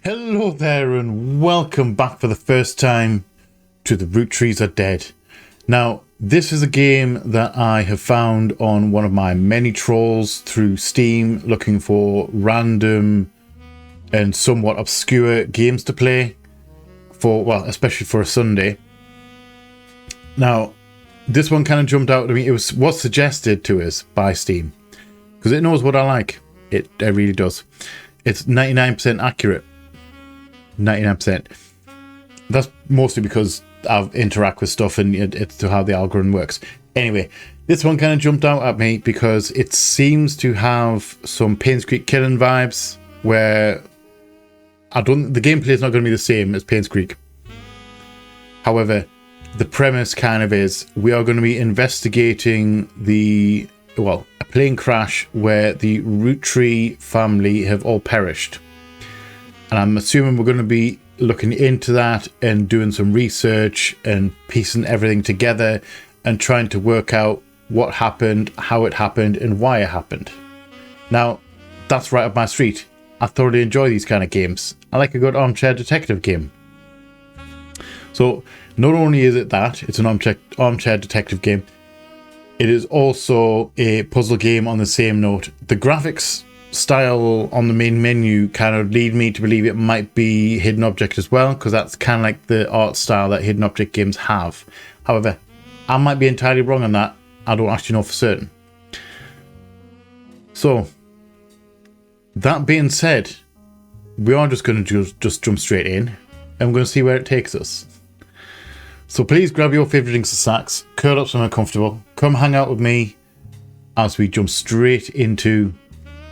Hello there and welcome back for the first time to the Roottrees Are Dead. Now, this is a game that I have found on one of my many trolls through Steam looking for random and somewhat obscure games to play for, well, especially for a Sunday. Now, this one kind of jumped out to me. It was suggested to us by Steam because it knows what I like. It really does. It's 99% accurate. 99%. That's mostly because I interact with stuff and it's to how the algorithm works. Anyway, this one kind of jumped out at me because it seems to have some Payne's Creek Killing vibes where the gameplay is not going to be the same as Payne's Creek. However, the premise kind of is we are going to be investigating a plane crash where the Roottrees family have all perished. And I'm assuming we're going to be looking into that and doing some research and piecing everything together and trying to work out what happened, how it happened, and why it happened. Now, that's right up my street. I thoroughly enjoy these kind of games. I like a good armchair detective game. So, not only is it that, it's an armchair detective game, it is also a puzzle game on the same note. The graphics style on the main menu kind of lead me to believe it might be hidden object as well, because that's kind of like the art style that hidden object games have. However, I might be entirely wrong on that. I don't actually know for certain. So, that being said, we are just going to just jump straight in, and we're going to see where it takes us. So please grab your favourite drinks and snacks, curl up somewhere comfortable, come hang out with me as we jump straight into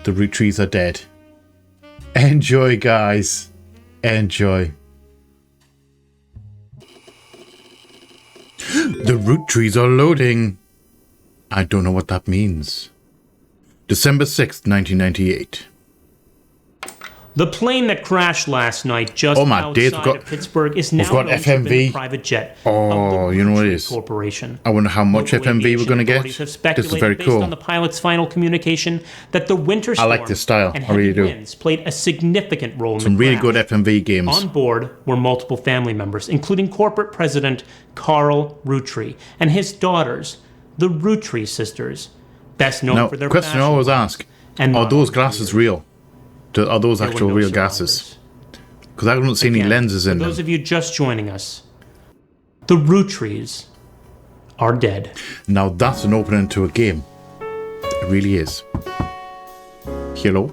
The Roottrees Are Dead. Enjoy, guys. Enjoy. The Roottrees are loading. I don't know what that means. December 6th, 1998. The plane that crashed last night just outside of Pittsburgh is now known to have been a private jet of the you know what it is. Corporation. I wonder how much FMV we're going to get. This is very cool. Based on the pilot's final communication that the winter storm I like this style. and I really do. winds played a significant role in some the really crash. good FMV games. On board were multiple family members, including corporate president Carl Roottrees and his daughters, the Roottrees sisters, best known for their question I always ask: are those glasses real? Are those actual real glasses? Because I don't see any lenses in them. For those of you just joining us, the Roottrees are dead. Now that's an opening to a game. It really is. Hello?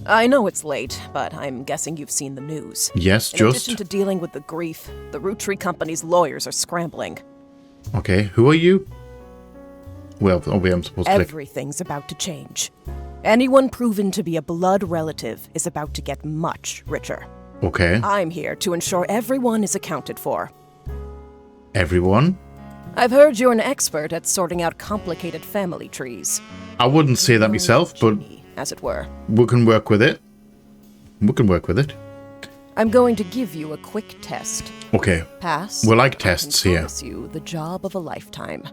I know it's late, but I'm guessing you've seen the news. Yes, In addition to dealing with the grief, the Roottrees company's lawyers are scrambling. Okay, who are you? Well, I'm supposed to click. Everything's about to change. Anyone proven to be a blood relative is about to get much richer. Okay. I'm here to ensure everyone is accounted for. Everyone? I've heard you're an expert at sorting out complicated family trees. I wouldn't say that myself, but as it were. We can work with it. We can work with it. I'm going to give you a quick test. Okay. Pass. We like tests here. I promise you the job of a lifetime.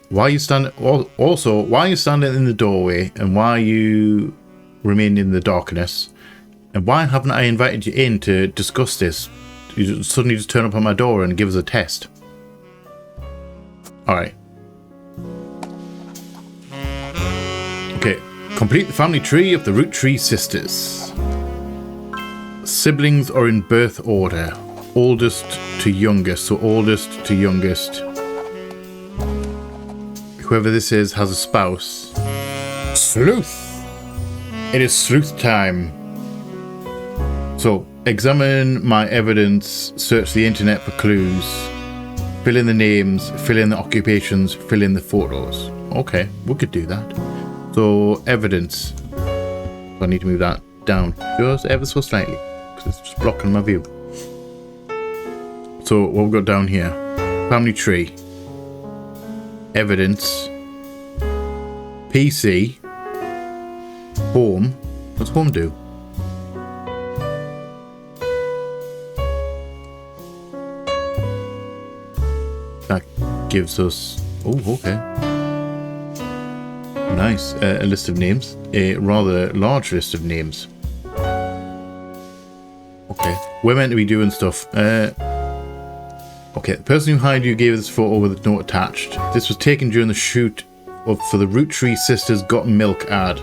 Why are you standing? Also, why are you standing in the doorway, and why are you remaining in the darkness? And why haven't I invited you in to discuss this? You suddenly just turn up on my door and give us a test. All right. Okay. Complete the family tree of the Roottrees sisters. Siblings are in birth order, oldest to youngest. So oldest to youngest. Whoever this is has a spouse. Sleuth! It is sleuth time. So, examine my evidence, search the internet for clues, fill in the names, fill in the occupations, fill in the photos. Okay, we could do that. So, evidence. I need to move that down just ever so slightly, because it's just blocking my view. So, what we've got down here. Family tree. Evidence, PC, home. What's home do? That gives us. Oh, okay. Nice. A list of names. A rather large list of names. Okay, we're meant to be doing stuff. Okay, the person who hired you gave this photo with a note attached. This was taken during the shoot for the Roottrees Sisters Got Milk ad.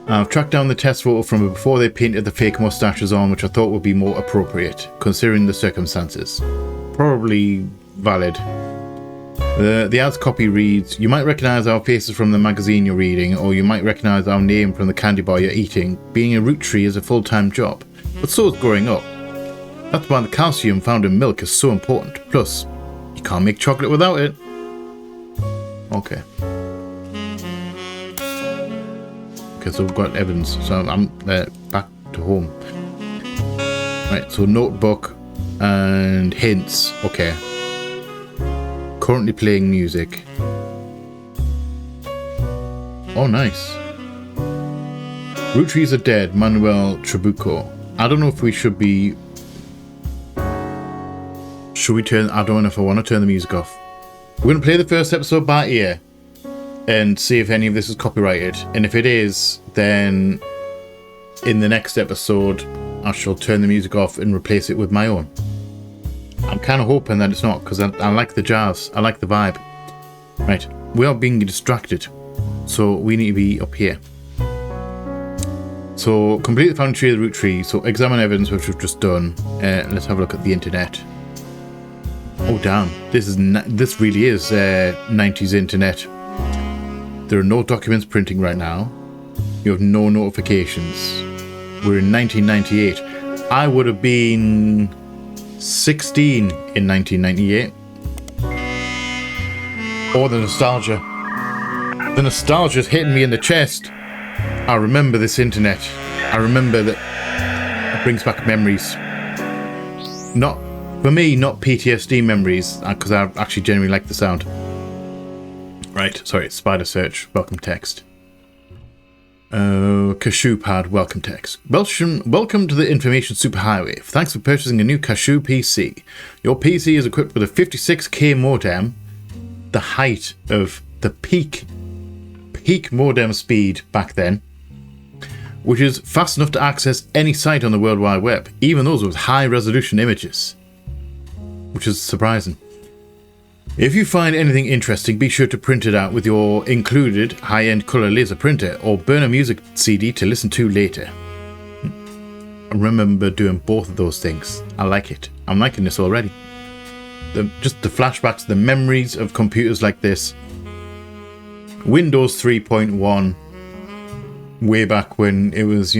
I've tracked down the test photo from before they painted the fake mustaches on, which I thought would be more appropriate, considering the circumstances. Probably valid. The ad's copy reads, "You might recognise our faces from the magazine you're reading, or you might recognise our name from the candy bar you're eating. Being a Rootree is a full-time job, but so is growing up. That's why the calcium found in milk is so important. Plus, you can't make chocolate without it." Okay. Okay, so we've got evidence. So I'm back to home. Right, so notebook and hints. Okay. Currently playing music. Oh, nice. Roottrees are dead, Manuel Trabuco. I don't know if we should be... Should we turn... I don't know if I want to turn the music off. We're going to play the first episode by ear and see if any of this is copyrighted. And if it is, then in the next episode, I shall turn the music off and replace it with my own. I'm kind of hoping that it's not, because I like the jazz. I like the vibe. Right, we are being distracted, so we need to be up here. So, complete the family tree of the root tree. So, examine evidence, which we've just done. Let's have a look at the internet. Oh, damn. This really is 90s internet. There are no documents printing right now. You have no notifications. We're in 1998. I would have been 16 in 1998. Oh, the nostalgia. The nostalgia's hitting me in the chest. I remember this internet. I remember that it brings back memories. Not, for me, not PTSD memories, because I actually genuinely like the sound. Right, sorry, spider search, welcome text. Cashew pad, welcome text. Welcome to the information superhighway. Thanks for purchasing a new Cashew PC. Your PC is equipped with a 56k modem, the height of the peak modem speed back then, which is fast enough to access any site on the World Wide Web, even those with high resolution images, which is surprising. If you find anything interesting, be sure to print it out with your included high-end colour laser printer, or burn a music CD to listen to later. I remember doing both of those things. I like it. I'm liking this already. Just the flashbacks, the memories of computers like this. Windows 3.1, way back when it was,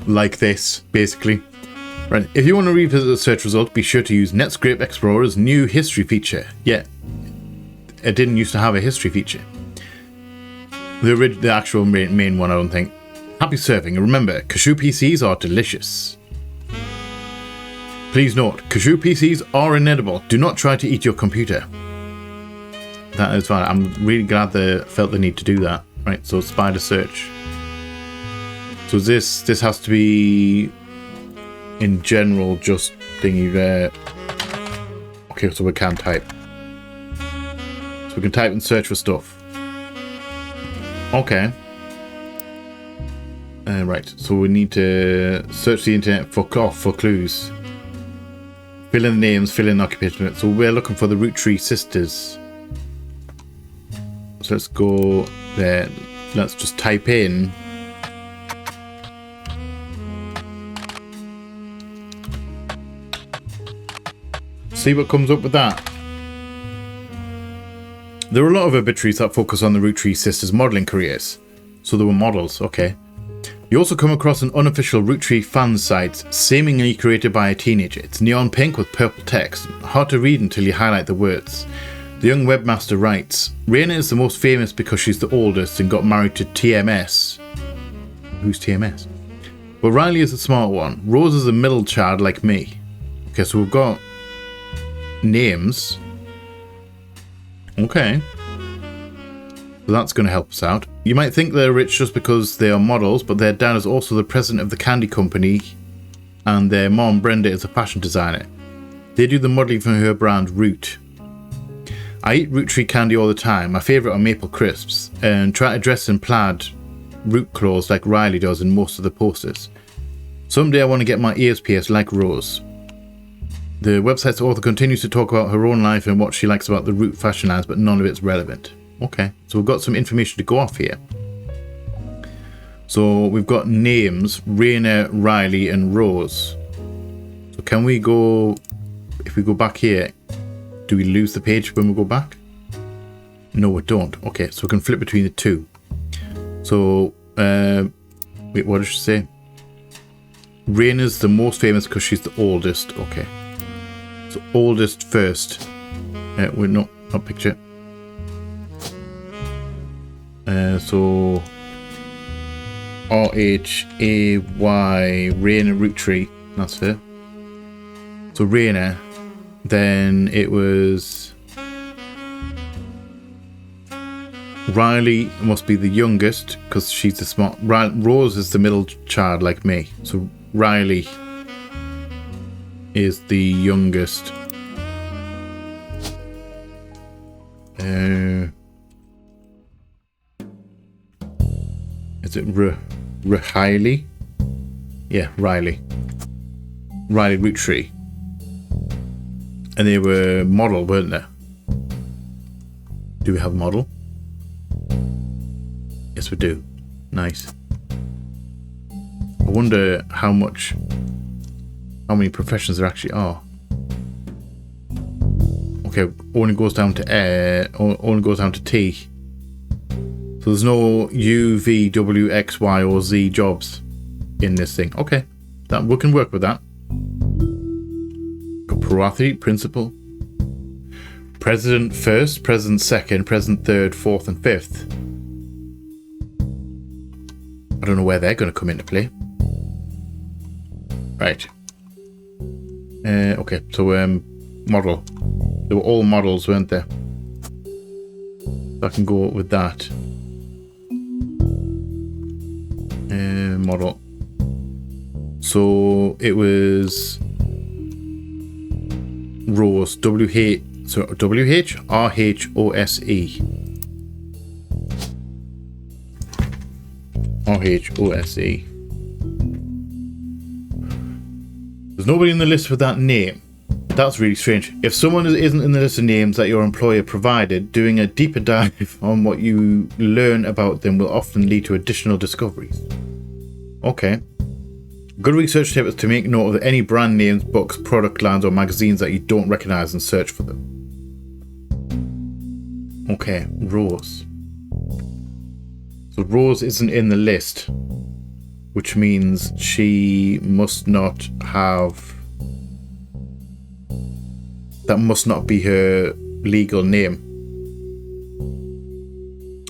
like this, basically. Right, if you want to revisit the search result, be sure to use Netscape Explorer's new history feature. Yeah, it didn't used to have a history feature. The actual main one, I don't think. Happy surfing, and remember, Cashew PCs are delicious. Please note, Cashew PCs are inedible. Do not try to eat your computer. That is fine. I'm really glad they felt the need to do that. Right, so spider search. So this has to be... in general, just thingy there. Okay, so we can type. So we can type and search for stuff. Okay. Right, so we need to search the internet for clues. Fill in the names, fill in the occupation. So we're looking for the Roottrees Sisters. So let's go there. Let's just type in. See what comes up with that. There are a lot of obituaries that focus on the Roottrees sisters' modelling careers. So they were models, okay. You also come across an unofficial Roottrees fan site, seemingly created by a teenager. It's neon pink with purple text, hard to read until you highlight the words. The young webmaster writes, Raina is the most famous because she's the oldest and got married to TMS. Who's TMS? But Riley is the smart one. Rose is a middle child like me. Okay, so we've got names. Okay. So that's going to help us out. You might think they're rich just because they are models, but their dad is also the president of the candy company, and their mom, Brenda, is a fashion designer. They do the modelling for her brand, Root. I eat Roottree candy all the time. My favourite are maple crisps, and try to dress in plaid Root clothes like Riley does in most of the posters. Someday I want to get my ears pierced like Rose. The website's author continues to talk about her own life and what she likes about the Root fashion lines, but none of it's relevant. Okay, so we've got some information to go off here. So we've got names, Raina, Riley, and Rose. So can we go, if we go back here, do we lose the page when we go back? No, we don't. Okay, so we can flip between the two. So, wait, what did she say? Raina's the most famous because she's the oldest. Okay. So oldest first. We're not picture. So R-H-A-Y, Raina Roottrees. That's her. So Raina. Then it was Riley must be the youngest because she's the smart. Rose is the middle child like me. So Riley is the youngest. Is it Riley? Yeah, Riley. Riley Roottrees. And they were model, weren't they? Do we have a model? Yes, we do. Nice. I wonder how many professions there actually are. Okay, only goes down to only goes down to T. So there's no U, V, W, X, Y, or Z jobs in this thing. Okay, that we can work with that. Got pro athlete, principal, president first, president second, president third, fourth, and fifth. I don't know where they're going to come into play. Right. Okay, so model. They were all models, weren't they? So I can go with that. Model. So it was Rose. W-H-R-H-O-S-E. R-H-O-S-E. There's nobody in the list with that name. That's really strange. If someone isn't in the list of names that your employer provided, doing a deeper dive on what you learn about them will often lead to additional discoveries. Okay. Good research tip is to make note of any brand names, books, product lines, or magazines that you don't recognize and search for them. Okay, Rose. So Rose isn't in the list, which means she must not have... That must not be her legal name.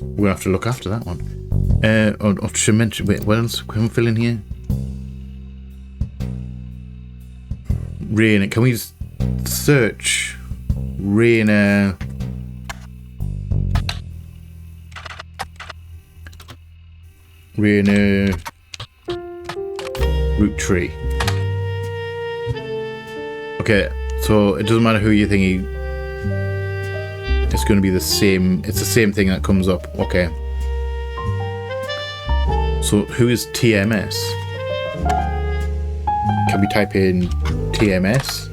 We're going to have to look after that one. I should mention... Wait, what else can we fill in here? Raina. Can we just search Raina... Raina Roottrees. Okay, so it doesn't matter who you think it's going to be the same. It's the same thing that comes up. Okay. So who is TMS? Can we type in TMS?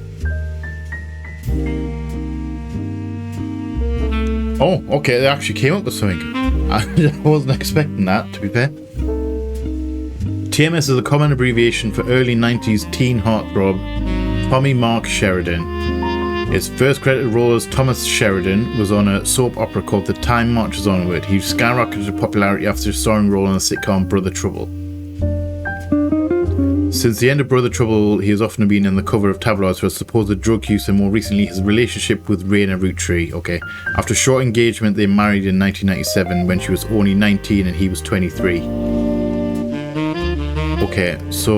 Oh, okay, they actually came up with something. I wasn't expecting that, to be fair. TMS is a common abbreviation for early 90s teen heartthrob Tommy Mark Sheridan. His first credited role as Thomas Sheridan was on a soap opera called The Time Marches Onward. He skyrocketed to popularity after a starring role in the sitcom Brother Trouble. Since the end of Brother Trouble, he has often been on the cover of tabloids for his supposed drug use and more recently his relationship with Raina Roottrees. Okay. After a short engagement, they married in 1997 when she was only 19 and he was 23. Okay, so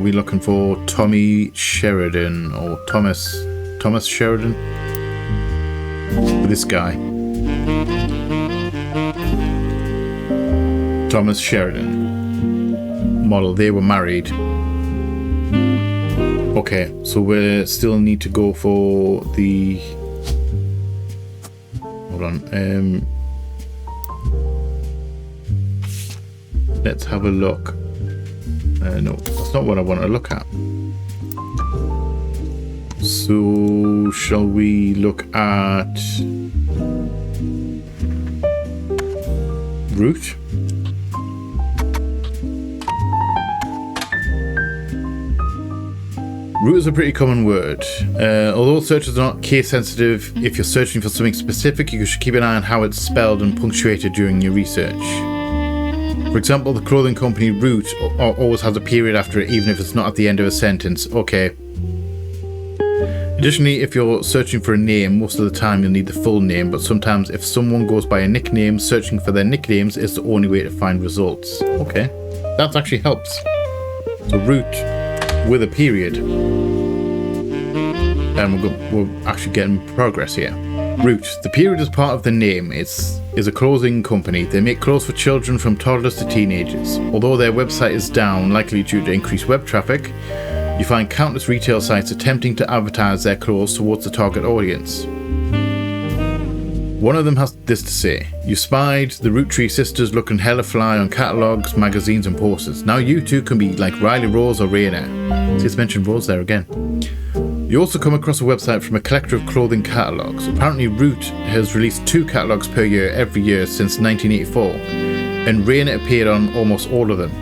we're looking for Tommy Sheridan or Thomas Sheridan. This guy. Thomas Sheridan. Model, they were married. Okay, so we still need to go for the... Hold on. Let's have a look. No, that's not what I want to look at. So, shall we look at root? Root is a pretty common word. Although searches are not case sensitive, if you're searching for something specific, you should keep an eye on how it's spelled and punctuated during your research. For example, the clothing company Root always has a period after it, even if it's not at the end of a sentence. Okay. Additionally, if you're searching for a name, most of the time you'll need the full name, but sometimes if someone goes by a nickname, searching for their nicknames is the only way to find results. Okay, that actually helps. So Root with a period. And we're actually getting progress here. Root. The period is part of the name. Is a clothing company. They make clothes for children from toddlers to teenagers. Although their website is down, likely due to increased web traffic, you find countless retail sites attempting to advertise their clothes towards the target audience. One of them has this to say: "You spied the Roottrees sisters looking hella fly on catalogues, magazines and posters. Now you too can be like Riley Rose or Raina." See, it's mentioned Rose there again. You also come across a website from a collector of clothing catalogues. Apparently Root has released 2 catalogues per year every year since 1984, and Raina appeared on almost all of them.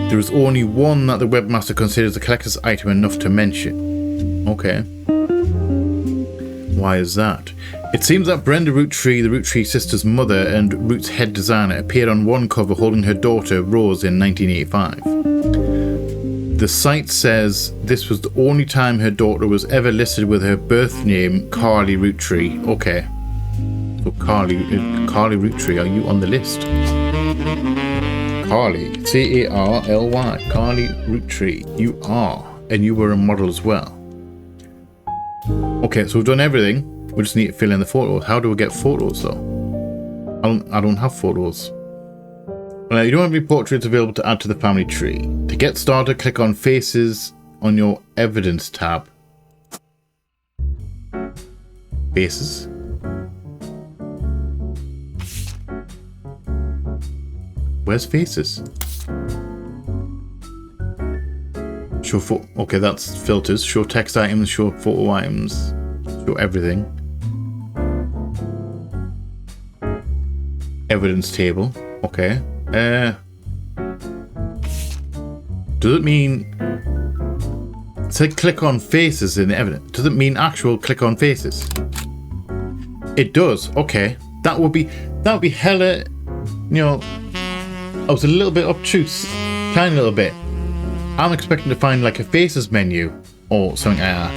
There is only one that the webmaster considers a collector's item enough to mention. Okay. Why is that? It seems that Brenda Roottree, the Roottree sisters' mother and Root's head designer, appeared on one cover holding her daughter Rose in 1985. The site says this was the only time her daughter was ever listed with her birth name, Carly Roottree. Okay. So Carly Roottree, are you on the list? Carly, C-A-R-L-Y, Carly Roottrees, you are, and you were a model as well. Okay, so we've done everything. We just need to fill in the photos. How do we get photos though? I don't have photos. You don't have any portraits available to add to the family tree. To get started, click on Faces on your Evidence tab. Faces. Where's Faces? Show photo. Okay, that's filters. Show text items, show photo items, show everything. Evidence table. Okay. Does it mean... It said click on faces in the evidence. Does it mean actual click on faces? It does. Okay. That would be hella... You know... I was a little bit obtuse. Tiny little bit. I'm expecting to find like a faces menu or something like that.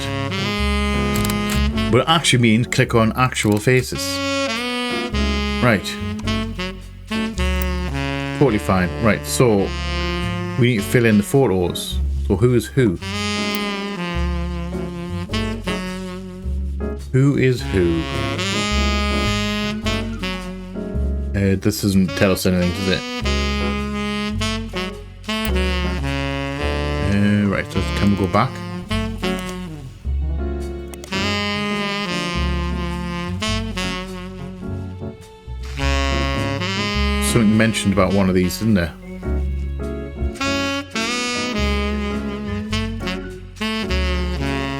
But it actually means click on actual faces. Right. Totally fine. Right, so we need to fill in the photos. So who is who? Who is who? This doesn't tell us anything, does it? Right, so can we go back? Something mentioned about one of these, isn't there?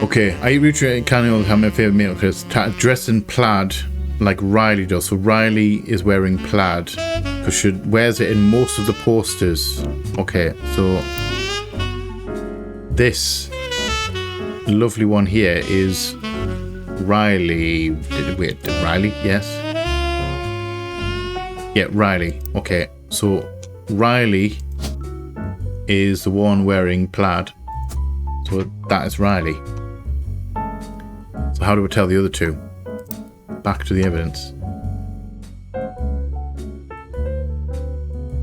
Okay, I eat Roottrees candy all the time. My favourite meal because dressed in plaid like Riley does. So Riley is wearing plaid because she wears it in most of the posters. Okay, so this lovely one here is Riley. Wait, Riley? Yes. Yeah, Riley. Okay, so Riley is the one wearing plaid. So that is Riley. So how do we tell the other two? Back to the evidence.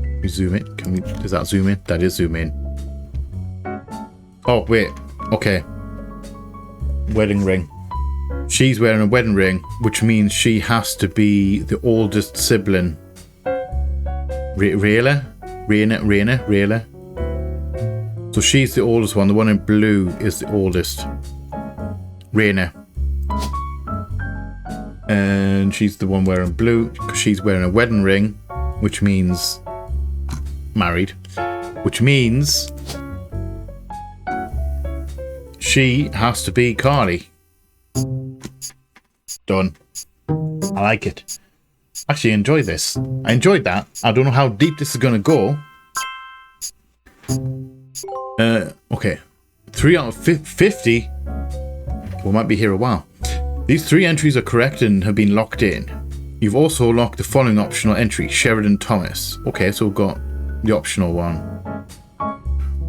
Can we zoom in? Does that zoom in? That is zoom in. Oh, wait. Okay. Wedding ring. She's wearing a wedding ring, which means she has to be the oldest sibling. Raina. So she's the oldest one. The one in blue is the oldest. Raina. And she's the one wearing blue because she's wearing a wedding ring, which means married. which means she has to be Carly. Done. I like it. Actually, I enjoyed this. I enjoyed that. I don't know how deep this is going to go. Okay. 3 out of 50. We might be here a while. These 3 entries are correct and have been locked in. You've also locked the following optional entry, Sheridan Thomas. Okay, so we've got the optional one.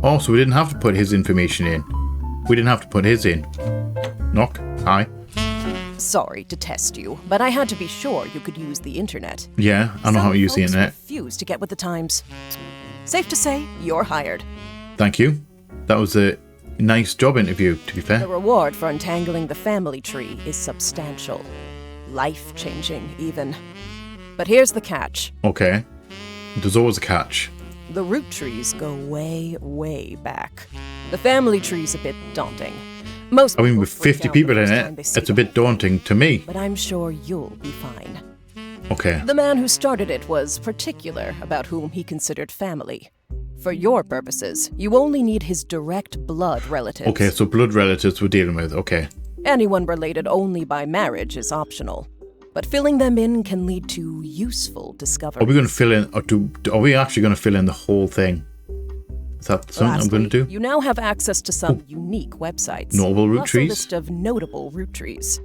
Oh, so we didn't have to put his information in. We didn't have to put his in. Knock. Hi. Sorry to test you, but I had to be sure you could use the internet. Yeah, I know how to use the internet. Refuse to get with the times. Safe to say, you're hired. Thank you. That was a nice job interview, to be fair. The reward for untangling the family tree is substantial. Life-changing, even. But here's the catch. Okay. There's always a catch. The Roottrees go way, way back. The family tree's a bit daunting. I mean, with 50 people in it, it's a bit daunting to me. But I'm sure you'll be fine. Okay. The man who started it was particular about whom he considered family. For your purposes, you only need his direct blood relatives. Okay, so blood relatives we're dealing with, okay. Anyone related only by marriage is optional. But filling them in can lead to useful discoveries. Are we going to fill in, or are we actually going to fill in the whole thing? Is that something Lastly, I'm going to do? You now have access to some unique websites. Notable plus a Roottrees? list of notable Roottrees.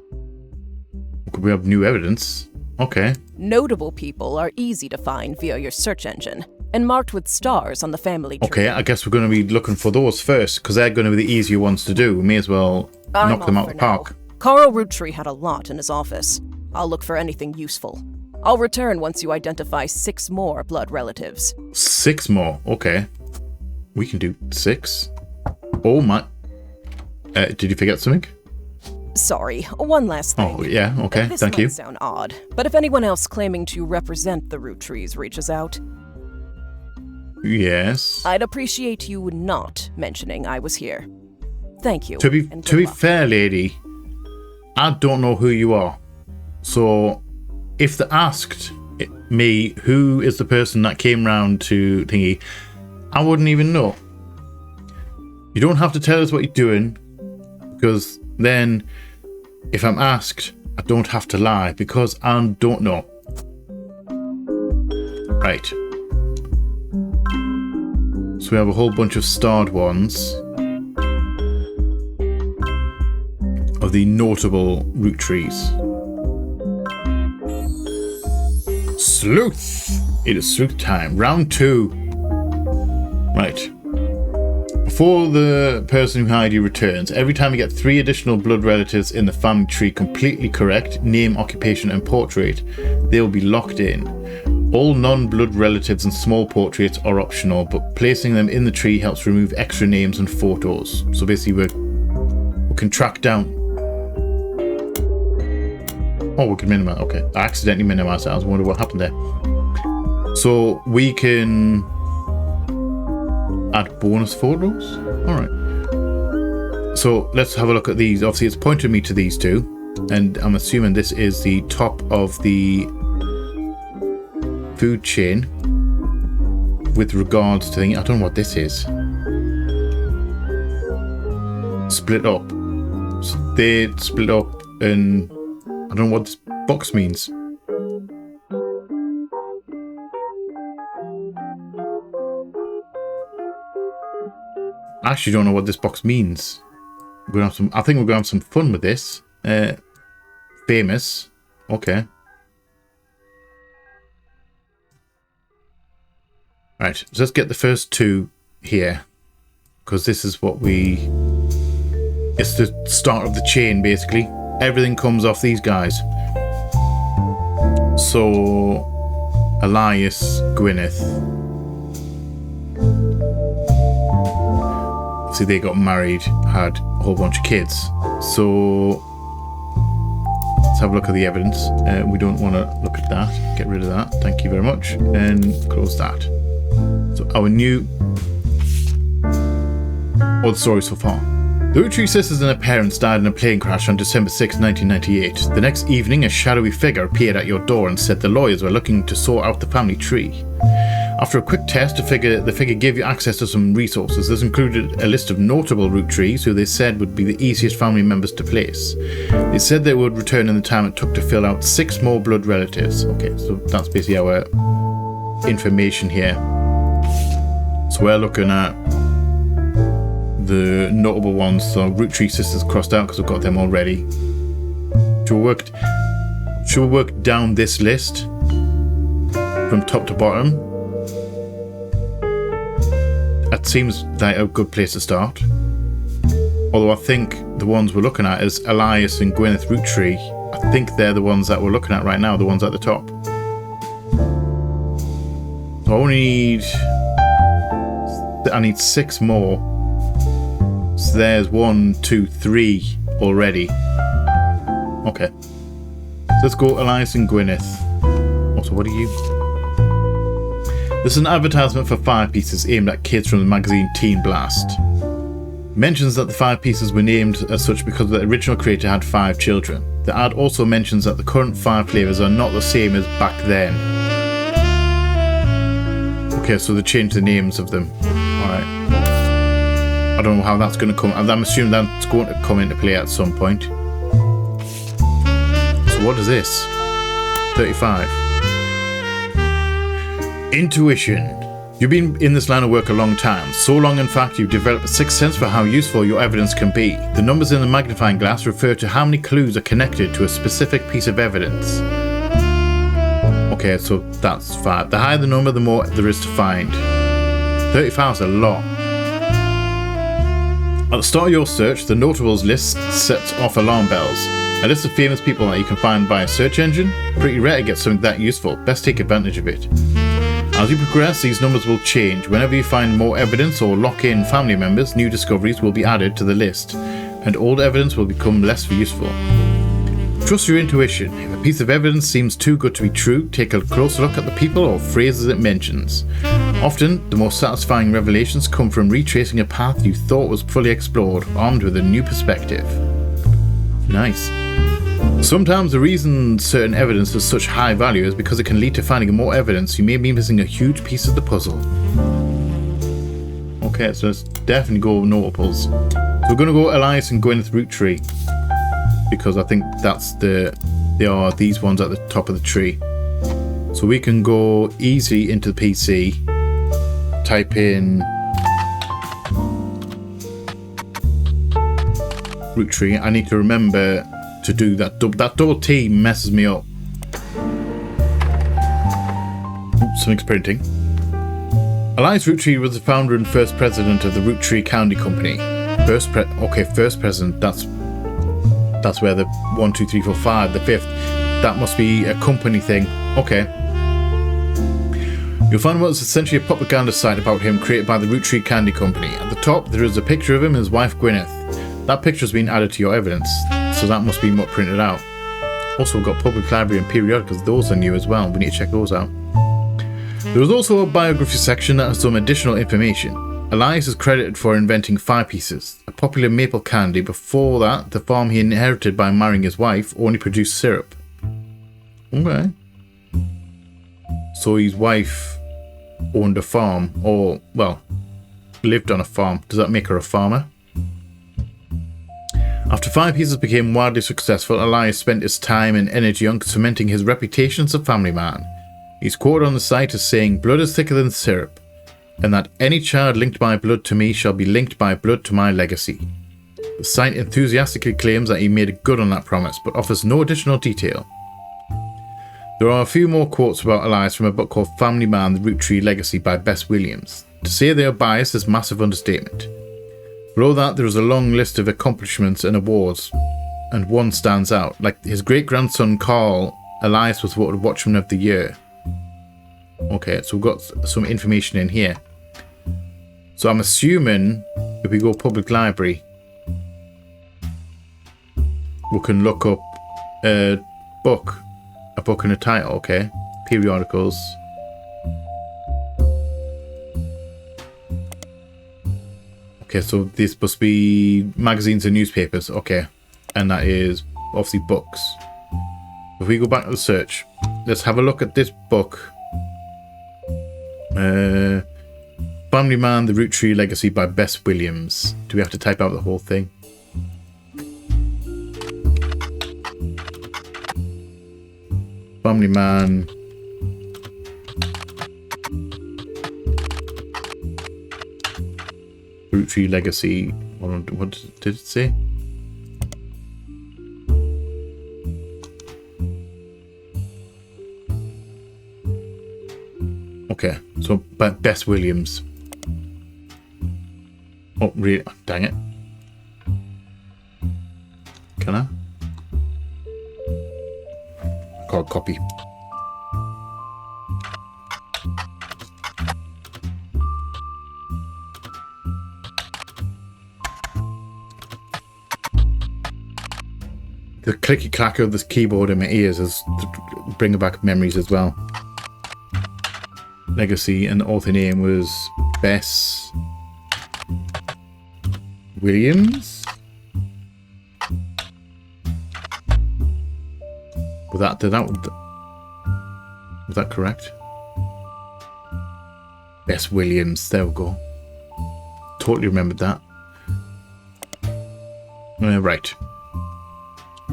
Could we have new evidence? Okay. Notable people are easy to find via your search engine, and marked with stars on the family tree. Okay, I guess we're going to be looking for those first, because they're going to be the easier ones to do. We may as well knock them out of the park. Carl Roottree had a lot in his office. I'll look for anything useful. I'll return once you identify 6 more blood relatives. 6 more? Okay. We can do 6. Oh my... did you forget something? Sorry, one last thing. Oh, yeah, okay, thank you. This might sound odd, but if anyone else claiming to represent the Rootrees reaches out... Yes. I'd appreciate you not mentioning I was here. Thank you. To be fair, lady, I don't know who you are. So, if they asked me who is the person that came round to thingy, I wouldn't even know. You don't have to tell us what you're doing, because then, if I'm asked, I don't have to lie, because I don't know. Right. So we have a whole bunch of starred ones of the notable Roottrees. Sleuth! It is sleuth time. Round 2. Right. Before the person who hired you returns, every time you get 3 additional blood relatives in the family tree completely correct, name, occupation, and portrait, they will be locked in. All non-blood relatives and small portraits are optional, but placing them in the tree helps remove extra names and photos. So basically we can track down... Oh, we can minimize. Okay, I accidentally minimized that. I was wondering what happened there. So we can add bonus photos. All right. So let's have a look at these. Obviously, it's pointed me to these 2, and I'm assuming this is the top of the food chain with regards to I don't know what this is. Split up. So they split up, and I don't know what this box means. I actually don't know what this box means. We're gonna have some. I think we're gonna have some fun with this. Famous. Okay. Right, so let's get the first 2 here, because this is what it's the start of the chain, basically. Everything comes off these guys. So, Elias, Gwyneth. See, they got married, had a whole bunch of kids. So, let's have a look at the evidence. We don't want to look at that. Get rid of that. Thank you very much. And close that. So our new... All the story so far. The Roottrees sisters and their parents died in a plane crash on December 6, 1998. The next evening, a shadowy figure appeared at your door and said the lawyers were looking to sort out the family tree. After a quick test, the figure gave you access to some resources. This included a list of notable Roottrees who they said would be the easiest family members to place. They said they would return in the time it took to fill out 6 more blood relatives. Okay, so that's basically our information here. So we're looking at the notable ones. So Roottree sisters crossed out because we've got them already. Should we work down this list from top to bottom? That seems like a good place to start. Although I think the ones we're looking at is Elias and Gwyneth Roottree. I think they're the ones that we're looking at right now, the ones at the top. So I need 6 more. So there's 1, 2, 3 already. Okay. So let's go Elias and Gwyneth. Also, what are you? This is an advertisement for 5 pieces aimed at kids from the magazine Teen Blast. Mentions that the 5 pieces were named as such because the original creator had 5 children. The ad also mentions that the current 5 flavours are not the same as back then. Okay, so they changed the names of them. Alright. I don't know how that's going to come. I'm assuming that's going to come into play at some point. So what is this? 35. Intuition. You've been in this line of work a long time. So long, in fact, you've developed a sixth sense for how useful your evidence can be. The numbers in the magnifying glass refer to how many clues are connected to a specific piece of evidence. Okay, so that's 5. The higher the number, the more there is to find. 35 is a lot. At the start of your search, the notables list sets off alarm bells. A list of famous people that you can find by a search engine. Pretty rare to get something that useful. Best take advantage of it. As you progress, these numbers will change. Whenever you find more evidence or lock in family members, new discoveries will be added to the list, and old evidence will become less useful. Trust your intuition. If a piece of evidence seems too good to be true, take a closer look at the people or phrases it mentions. Often, the most satisfying revelations come from retracing a path you thought was fully explored, armed with a new perspective. Nice. Sometimes the reason certain evidence has such high value is because it can lead to finding more evidence. You may be missing a huge piece of the puzzle. Okay, so let's definitely go notables. So we're going to go Elias and Gwyneth Roottree, because I think they are these ones at the top of the tree. So we can go easy into the PC, type in Roottree. I need to remember to do that. That double T messes me up. Oops, something's printing. Elias Roottree was the founder and first president of the Roottrees Candy Company. First president. That's where the 1, 2, 3, 4, 5, the 5th. That must be a company thing. Okay. You'll find what is essentially a propaganda site about him created by the Roottrees Candy Company. At the top, there is a picture of him and his wife Gwyneth. That picture has been added to your evidence, so that must be what printed out. Also, we've got public library and periodicals. Those are new as well. We need to check those out. There is also a biography section that has some additional information. Elias is credited for inventing 5 pieces, a popular maple candy. Before that, the farm he inherited by marrying his wife only produced syrup. Okay. So his wife owned a farm, or, well, lived on a farm. Does that make her a farmer? After 5 pieces became wildly successful, Elias spent his time and energy on cementing his reputation as a family man. He's quoted on the site as saying, "Blood is thicker than syrup, and that any child linked by blood to me shall be linked by blood to my legacy." The site enthusiastically claims that he made good on that promise, but offers no additional detail. There are a few more quotes about Elias from a book called Family Man, The Roottree Legacy by Bess Williams. To say they are biased is massive understatement. Below that, there is a long list of accomplishments and awards, and one stands out. Like his great-grandson Carl, Elias was voted Watchman of the Year. Okay, so we've got some information in here. So I'm assuming if we go public library, we can look up a book and a title. Okay, periodicals. Okay, so this must be magazines and newspapers. Okay, and that is obviously books. If we go back to the search, let's have a look at this book. Family Man, The Roottrees Legacy by Bess Williams. Do we have to type out the whole thing? Family Man. Roottrees Legacy. What did it say? Okay, so Bess Williams. Oh, really? Dang it. Can I? I can't copy. The clicky clack of this keyboard in my ears is bringing back memories as well. Legacy, and the author name was Bess Williams. Was that correct? Bess Williams. There we go. Totally remembered that. Right.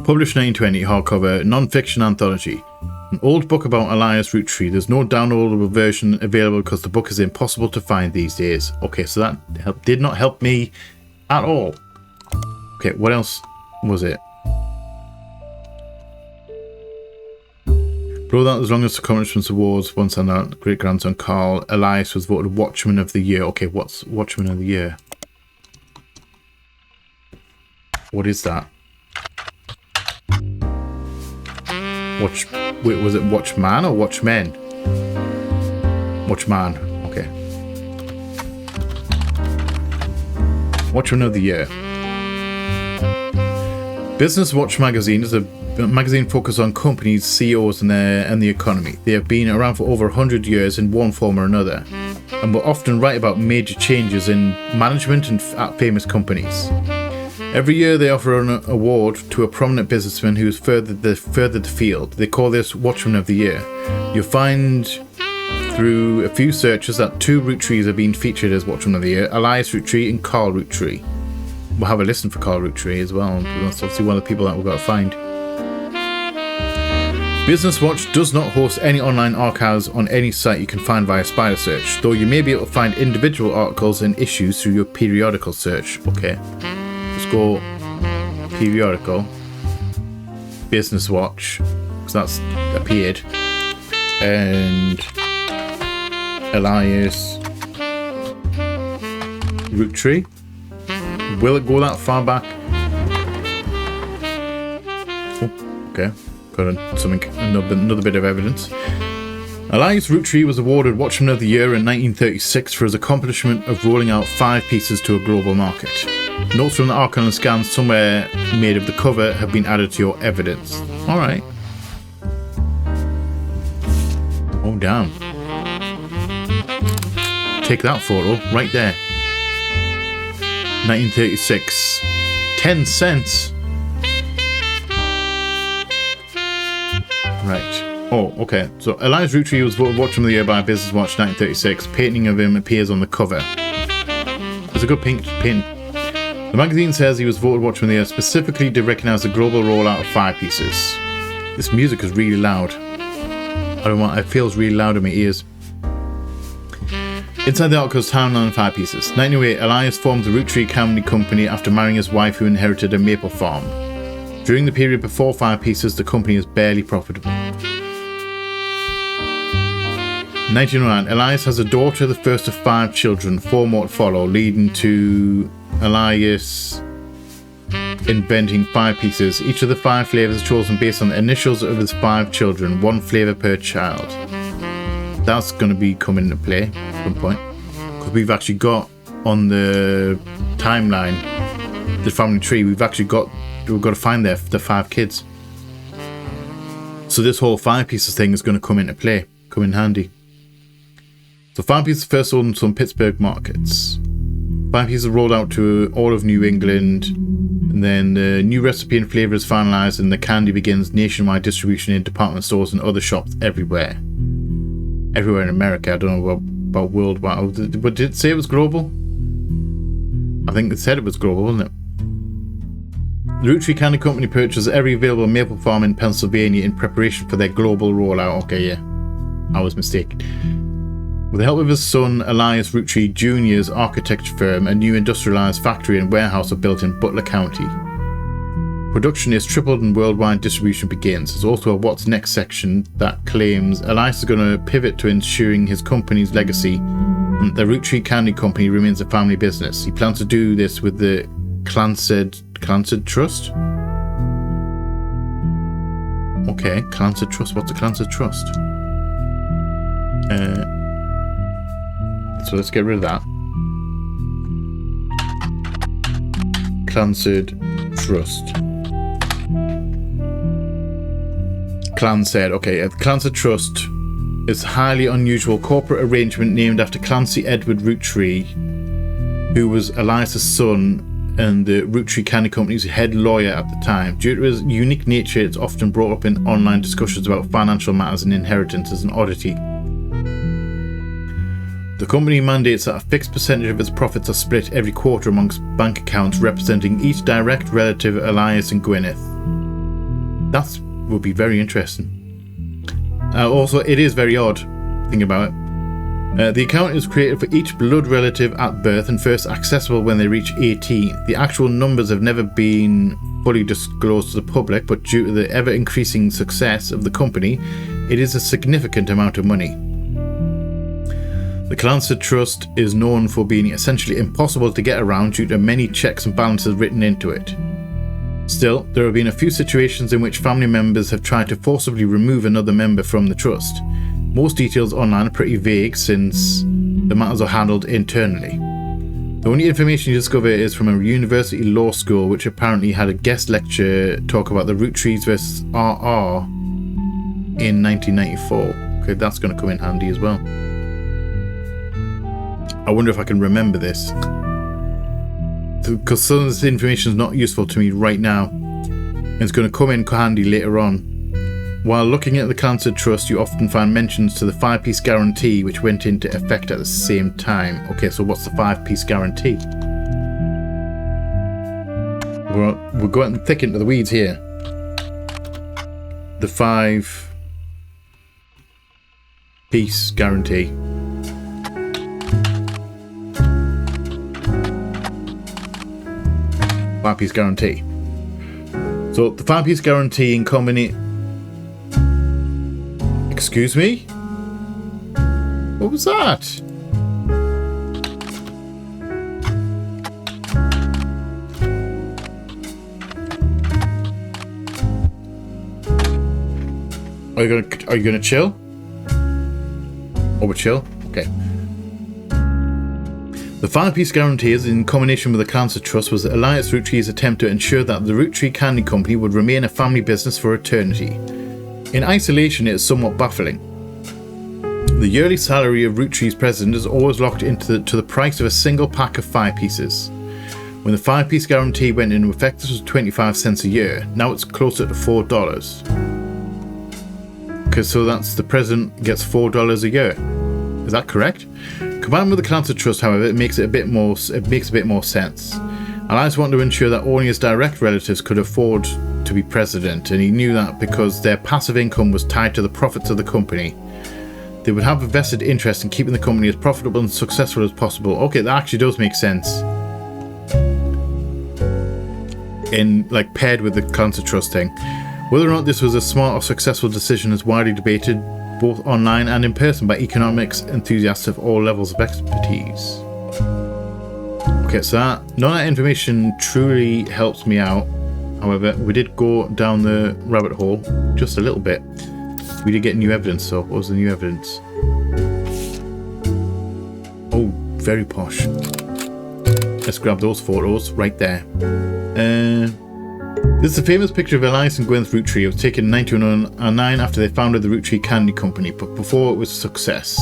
Published 1920, hardcover, non-fiction anthology. An old book about Elias Roottrees. There's no downloadable version available because the book is impossible to find these days. Okay, so that did not help me at all. Okay, what else was it? Below that, as long as accomplishments awards, once on that, great-grandson Carl Elias was voted Watchman of the Year. Okay, what's Watchman of the Year? What is that? Wait, was it Watchman or Watchmen? Watchman. Okay. Watchman of the Year. Business Watch magazine is a magazine focused on companies, CEOs, and the economy. They have been around for over 100 years in one form or another, and will often write about major changes in management and at famous companies. Every year they offer an award to a prominent businessman who has furthered the field. They call this Watchman of the Year. You'll find through a few searches that 2 Roottrees are being featured as Watchman of the Year, Elias Roottrees and Carl Roottrees. We'll have a listen for Carl Roottrees as well. That's obviously one of the people that we've got to find. Business Watch does not host any online archives on any site you can find via spider search, though you may be able to find individual articles and issues through your periodical search. Okay. Let's go periodical, Business Watch, because that's appeared, and Elias Roottrees. Will it go that far back? Oh, okay, got another bit of evidence. Elias Roottrees was awarded Watchman of the Year in 1936 for his accomplishment of rolling out 5 pieces to a global market. Notes from the archive and scans somewhere made of the cover have been added to your evidence. Alright. Oh, damn. Take that photo right there. 1936. 10 cents. Right. Oh, okay. So Elias Roottrees was voted Watchman of the Year by Business Watch 1936. Painting of him appears on the cover. It's a good painting. The magazine says he was voted Watchman of the Year specifically to recognise the global rollout of 5 pieces. This music is really loud. It feels really loud in my ears. Inside the article is timeline of 5 pieces. 1908, Elias formed the Roottrees Candy Company after marrying his wife who inherited a maple farm. During the period before 5 pieces, the company is barely profitable. 1909, Elias has a daughter, the first of 5 children, 4 more to follow, leading to Elias inventing 5 pieces. Each of the 5 flavours is chosen based on the initials of his 5 children, 1 flavour per child. That's going to be coming into play at some point, because we've actually got on the timeline, the family tree, we've got to find the 5 kids. So this whole 5 pieces thing is going to come into play, come in handy. So 5 pieces first sold in some Pittsburgh markets. 5 pieces rolled out to all of New England, and then the new recipe and flavour is finalised, and the candy begins nationwide distribution in department stores and other shops everywhere. Everywhere in America. I don't know about worldwide. But did it say it was global? I think it said it was global, wasn't it? The Roottrees Candy Company purchased every available maple farm in Pennsylvania in preparation for their global rollout. Okay, yeah. I was mistaken. With the help of his son, Elias Roottrees Jr.'s architecture firm, a new industrialized factory and warehouse are built in Butler County. Production is tripled and worldwide distribution begins. There's also a What's Next section that claims Elias is going to pivot to ensuring his company's legacy. The Roottrees Candy Company remains a family business. He plans to do this with the Clancy Trust? Okay, Clancy Trust. What's a Clancy Trust? So let's get rid of that. Clancy Trust. Clancy, okay, Clancy Trust is a highly unusual corporate arrangement named after Clancy Edward Roottrees, who was Elias' son and the Roottrees Candy Company's head lawyer at the time. Due to his unique nature, it's often brought up in online discussions about financial matters and inheritance as an oddity. The company mandates that a fixed percentage of its profits are split every quarter amongst bank accounts representing each direct relative, Elias and Gwyneth. That would be very interesting. Also, it is very odd. Think about it. The account is created for each blood relative at birth and first accessible when they reach 18. The actual numbers have never been fully disclosed to the public, but due to the ever-increasing success of the company, it is a significant amount of money. The Clancy Trust is known for being essentially impossible to get around due to many checks and balances written into it. Still, there have been a few situations in which family members have tried to forcibly remove another member from the trust. Most details online are pretty vague since the matters are handled internally. The only information you discover is from a university law school which apparently had a guest lecture talk about the Roottrees vs. RR in 1994. Okay, that's going to come in handy as well. I wonder if I can remember this, because some of this information is not useful to me right now, and it's going to come in handy later on. While looking at the Clancy Trust, you often find mentions to the 5-piece guarantee, which went into effect at the same time. Okay, so what's the 5-piece guarantee? We're going thick into the weeds here. The 5-piece guarantee. Five-piece guarantee. So the 5-piece guarantee in combination. Excuse me? What was that? Are you gonna chill? Oh, we're chill? Okay. The 5-piece guarantee, in combination with the Clancy Trust, was Elias Roottrees' attempt to ensure that the Roottrees Candy Company would remain a family business for eternity. In isolation, it is somewhat baffling. The yearly salary of Roottrees' president is always locked into the price of a single pack of 5 pieces. When the 5-piece guarantee went into effect, this was 25 cents a year. Now it's closer to $4. Okay, so that's the president gets $4 a year. Is that correct? Combined with the Clancy Trust, however, it makes a bit more sense. Elias wanted to ensure that only his direct relatives could afford to be president, and he knew that because their passive income was tied to the profits of the company, they would have a vested interest in keeping the company as profitable and successful as possible. Okay, that actually does make sense. In paired with the Clancy Trust thing. Whether or not this was a smart or successful decision is widely debated, both online and in person, by economics enthusiasts of all levels of expertise. Okay, so none of that information truly helps me out. However, we did go down the rabbit hole just a little bit. We did get new evidence, so what was the new evidence? Oh, very posh. Let's grab those photos right there. This is a famous picture of Elias and Gwyneth Roottrees. It was taken in 1909 after they founded the Roottrees Candy Company, but before it was a success.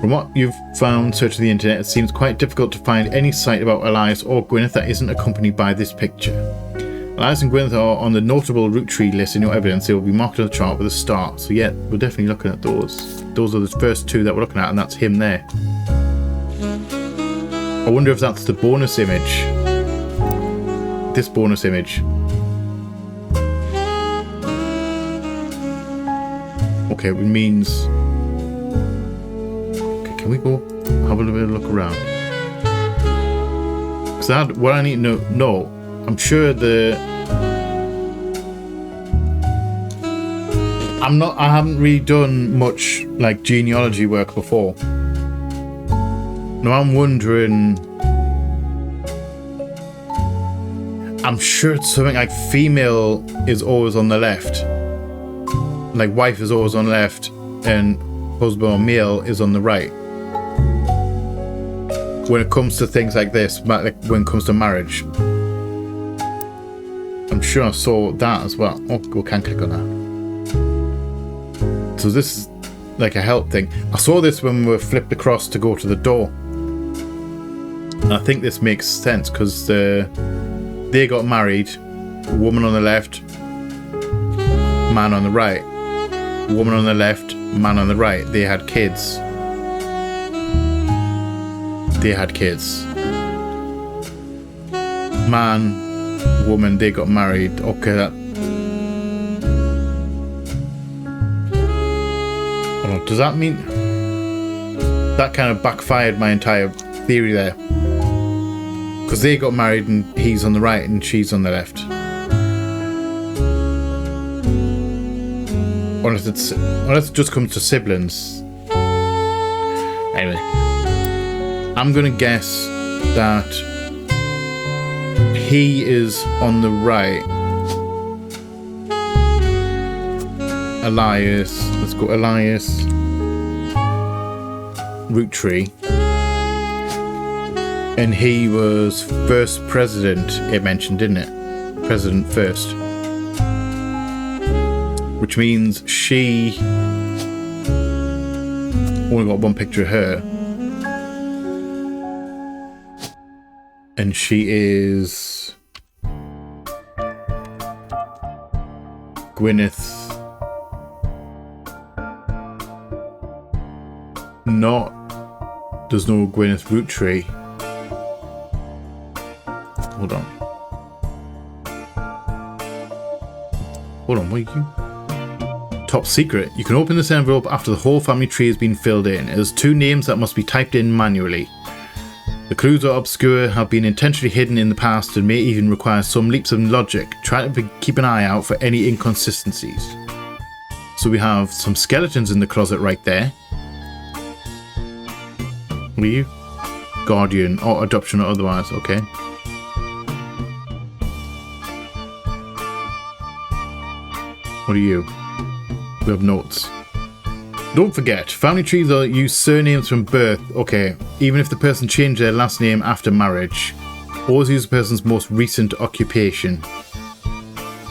From what you've found searching the internet, it seems quite difficult to find any site about Elias or Gwyneth that isn't accompanied by this picture. Elias and Gwyneth are on the notable Roottrees list in your evidence. They will be marked on the chart with a star. So yeah, we're definitely looking at those. Those are the first two that we're looking at, and that's him there. I wonder if that's the bonus image. This bonus image. Okay, it means... Okay, can we go have a little bit of a look around? Because what I need to know... No, I'm sure I haven't really done much, like, genealogy work before. Now I'm wondering... I'm sure it's something like female is always on the left. Like wife is always on the left and husband or male is on the right. When it comes to things like this, like when it comes to marriage. I'm sure I saw that as well. Oh, we can click on that. So this is like a help thing. I saw this when we were flipped across to go to the door. And I think this makes sense because they got married. Woman on the left, man on the right. Woman on the left, man on the right. They had kids. Man, woman, they got married. Okay, that... Oh, does that mean... That kind of backfired my entire theory there. Because they got married and he's on the right and she's on the left. Unless it just comes to siblings. Anyway, I'm gonna guess that he is on the right. Elias, let's go Elias Roottrees. And he was first president, it mentioned, didn't it? President first. Which means she... Only got one picture of her. And she is... Gwyneth... Not... There's no Gwyneth Roottrees. Hold on. Hold on, what are you... Top secret. You can open this envelope after the whole family tree has been filled in. It has 2 names that must be typed in manually. The clues are obscure, have been intentionally hidden in the past, and may even require some leaps of logic. Try to keep an eye out for any inconsistencies. So we have some skeletons in the closet right there. What are you? Guardian, or adoption or otherwise, okay. What are you? We have notes. Don't forget, family trees are use surnames from birth. Okay, even if the person changed their last name after marriage. Always use the person's most recent occupation.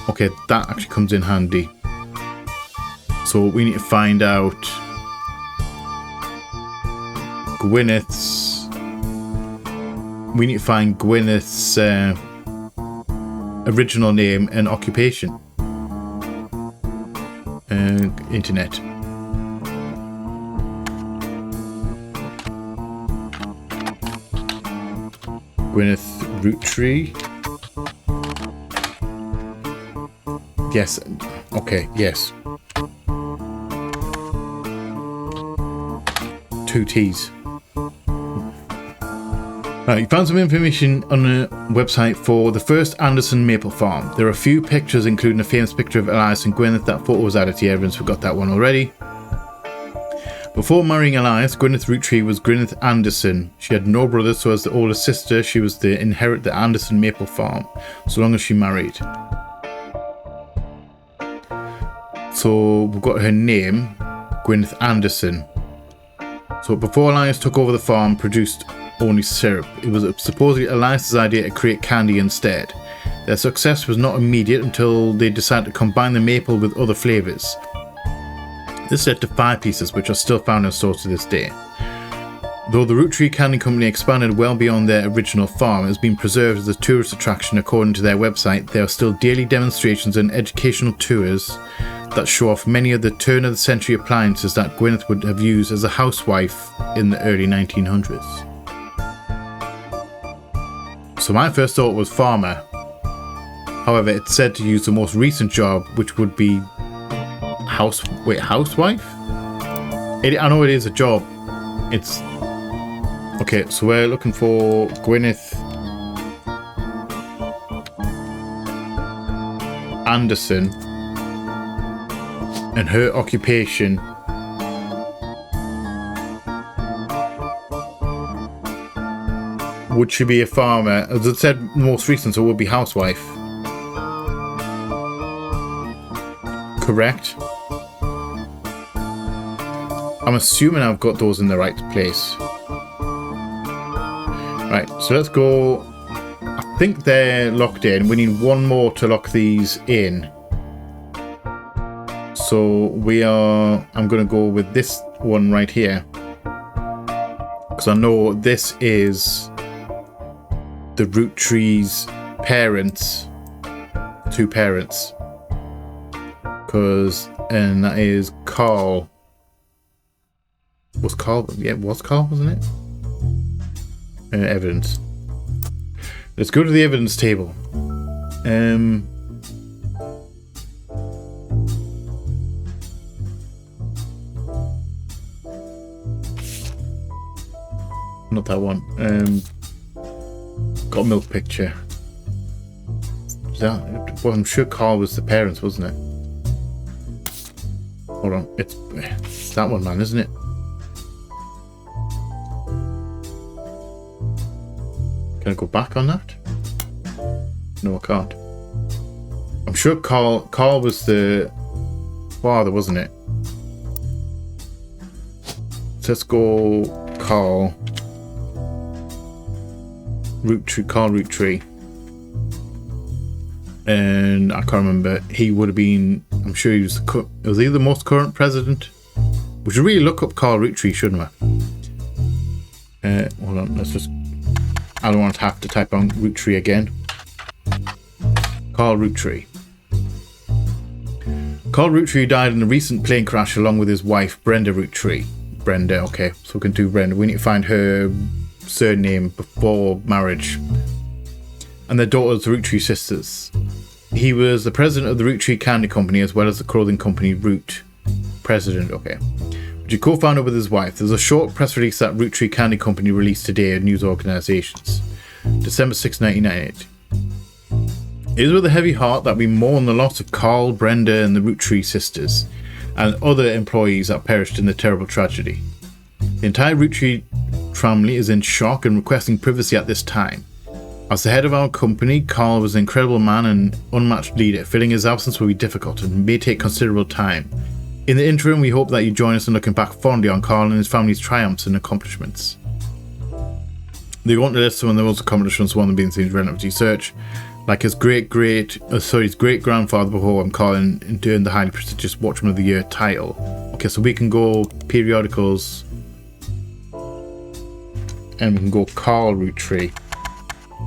Okay, that actually comes in handy. So we need to find out Gwyneth's... We need to find Gwyneth's original name and occupation. Internet. Gwyneth Roottrees. Yes. Okay, yes. 2 T's. Right, you found some information on a website for the first Anderson maple farm. There are a few pictures, including a famous picture of Elias and Gwyneth. That photo was added to the evidence. We got that one already. Before marrying Elias, Gwyneth Roottrees was Gwyneth Anderson. She had no brothers, so as the older sister, she was to inherit the Anderson maple farm, so long as she married. So we've got her name, Gwyneth Anderson. So before Elias took over the farm, produced only syrup. It was supposedly Elias' idea to create candy instead. Their success was not immediate until they decided to combine the maple with other flavours. This led to 5 pieces, which are still found in stores to this day. Though the Roottrees Candy Company expanded well beyond their original farm, it has been preserved as a tourist attraction. According to their website, there are still daily demonstrations and educational tours that show off many of the turn-of-the-century appliances that Gwyneth would have used as a housewife in the early 1900s. So my first thought was farmer. However, it's said to use the most recent job, which would be housewife? I know it is a job. It's... Okay, so we're looking for Gwyneth Anderson and her occupation. Would she be a farmer? As it said, most recent, so it would be housewife. Correct. I'm assuming I've got those in the right place. Right, so let's go. I think they're locked in. We need one more to lock these in. So I'm going to go with this one right here. Because I know this is the Roottrees parents. Two parents. And that is Carl. Was Carl? Yeah, it was Carl, wasn't it? Evidence. Let's go to the evidence table. Not that one. Got a milk picture. Well, I'm sure Carl was the parents, wasn't it? Hold on. It's that one, man, isn't it? Can I go back on that? No, I can't. I'm sure Carl was the father, wasn't it? So let's go Carl Roottrees. And I can't remember. He would have been, I'm sure he was he the most current president? We should really look up Carl Roottrees, shouldn't we? Hold on, let's just... I don't want to have to type on Roottrees again. Carl Roottrees. Carl Roottrees died in a recent plane crash along with his wife, Brenda Roottrees. Brenda, okay, so we can do Brenda. We need to find her surname before marriage. And their daughters, the Roottrees sisters. He was the president of the Roottrees Candy Company as well as the clothing company Root. President, okay. Which he co-founded with his wife. There's a short press release that Roottrees Candy Company released today at news organisations. December 6, 1998. It is with a heavy heart that we mourn the loss of Carl, Brenda and the Roottrees sisters and other employees that perished in the terrible tragedy. The entire Roottrees family is in shock and requesting privacy at this time. As the head of our company, Carl was an incredible man and unmatched leader. Filling his absence will be difficult and may take considerable time. In the interim, we hope that you join us in looking back fondly on Carl and his family's triumphs and accomplishments. They want to list some of the most accomplishments, one of them being things relevant to research, like his great-grandfather before him, Carl, and earned the highly prestigious Watchman of the Year title. Okay, so we can go periodicals, and we can go Carl Roottrees.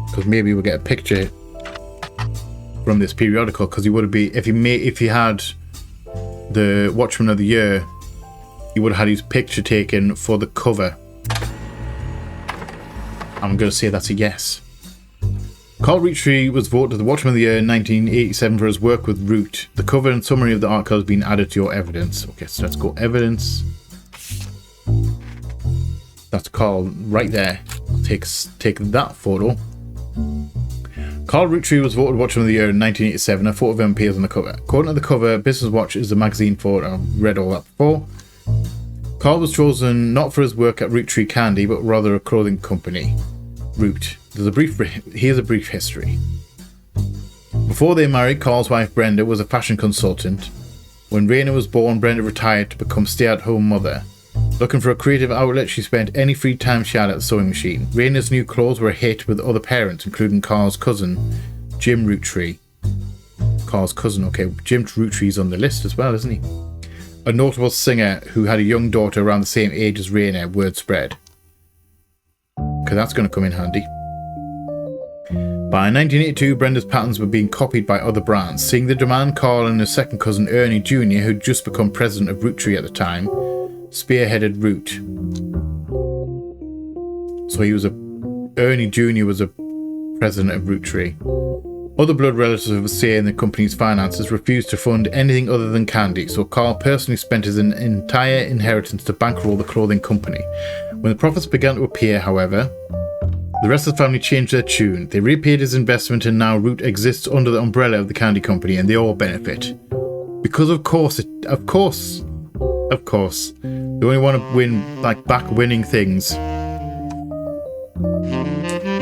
Because maybe we'll get a picture from this periodical, because he would have been, if he had the Watchman of the Year, he would have had his picture taken for the cover. I'm going to say that's a yes. Carl Roottrees was voted the Watchman of the Year in 1987 for his work with Root. The cover and summary of the article has been added to your evidence. Okay, so let's go evidence. That's Carl right there. Take that photo. Carl Roottrees was voted Watchman of the Year in 1987. A photo of him appears on the cover. According to the cover, Business Watch is the magazine photo. I've read all that before. Carl was chosen not for his work at Roottrees Candy, but rather a clothing company, Root. Here's a brief history. Before they married, Carl's wife Brenda was a fashion consultant. When Raina was born, Brenda retired to become stay-at-home mother. Looking for a creative outlet, she spent any free time she had at the sewing machine. Raina's new clothes were a hit with other parents, including Carl's cousin, Jim Roottrees. Carl's cousin, okay. Jim Rootrees on the list as well, isn't he? A notable singer who had a young daughter around the same age as Raina, word spread. because that's going to come in handy. By 1982, Brenda's patterns were being copied by other brands. Seeing the demand, Carl and his second cousin Ernie Jr., who'd just become president of Roottrees at the time, spearheaded Root. So Ernie Jr. was a president of Roottrees. Other blood relatives of say in the company's finances refused to fund anything other than candy, so Carl personally spent his entire inheritance to bankroll the clothing company. When the profits began to appear, however, the rest of the family changed their tune. They repaid his investment, and now Root exists under the umbrella of the candy company, and they all benefit. Because of course, they only want to win, like, back winning things.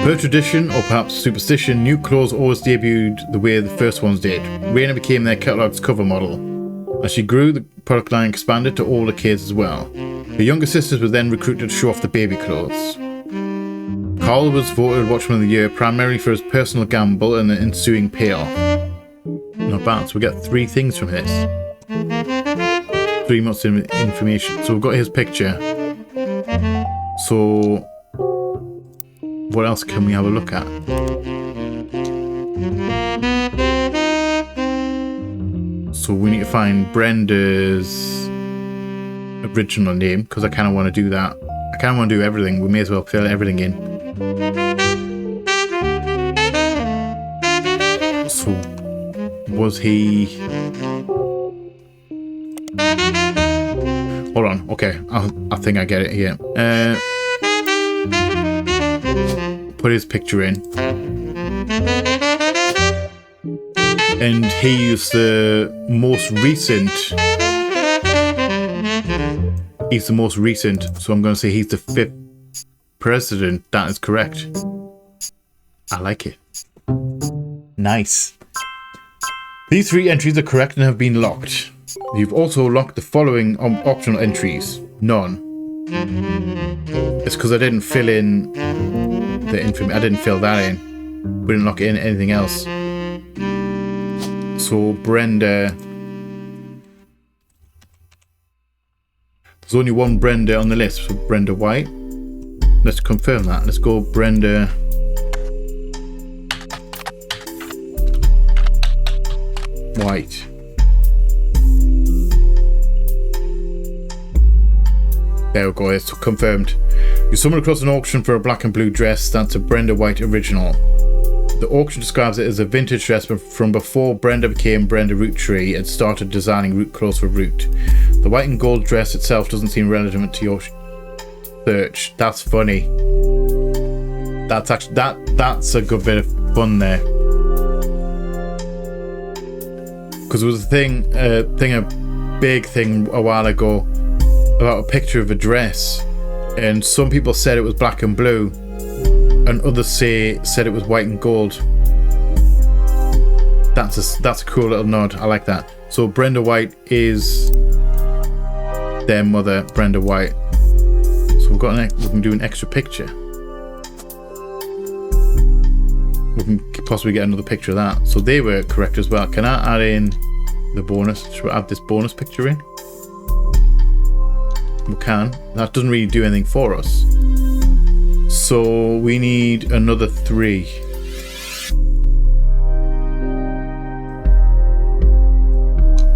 Per tradition, or perhaps superstition, new clothes always debuted the way the first ones did. Raina became their catalog's cover model. As she grew, the product line expanded to older kids as well. Her younger sisters were then recruited to show off the baby clothes. Carl was voted Watchman of the Year primarily for his personal gamble and the ensuing payoff. Not bad, so we get 3 things from this. 3 months of information. So we've got his picture. So what else can we have a look at? So we need to find Brenda's original name, because I kind of want to do that. I kind of want to do everything. We may as well fill everything in. So was he... Hold on. Okay, I think I get it here. Put his picture in, and he is the most recent. He's the most recent, so I'm going to say he's the 5th president. That is correct. I like it. Nice. These 3 entries are correct and have been locked. You've also locked the following optional entries. None. It's because I didn't fill in the information. I didn't fill that in. We didn't lock in anything else. So Brenda. There's only one Brenda on the list. So Brenda White. Let's confirm that. Let's go Brenda White. There we go, it's confirmed. You stumbled across an auction for a black and blue dress. That's a Brenda White original. The auction describes it as a vintage dress from before Brenda became Brenda Roottree and started designing Root clothes for Root. The white and gold dress itself doesn't seem relevant to your search. That's funny. That's actually that's a good bit of fun there. Because there was a big thing a while ago about a picture of a dress, and some people said it was black and blue, and others said it was white and gold. That's a cool little nod. I like that. So Brenda White is their mother, Brenda White. So we can do an extra picture. We can possibly get another picture of that. So they were correct as well. Can I add in the bonus? Should we add this bonus picture in? We can. That doesn't really do anything for us. So we need another 3.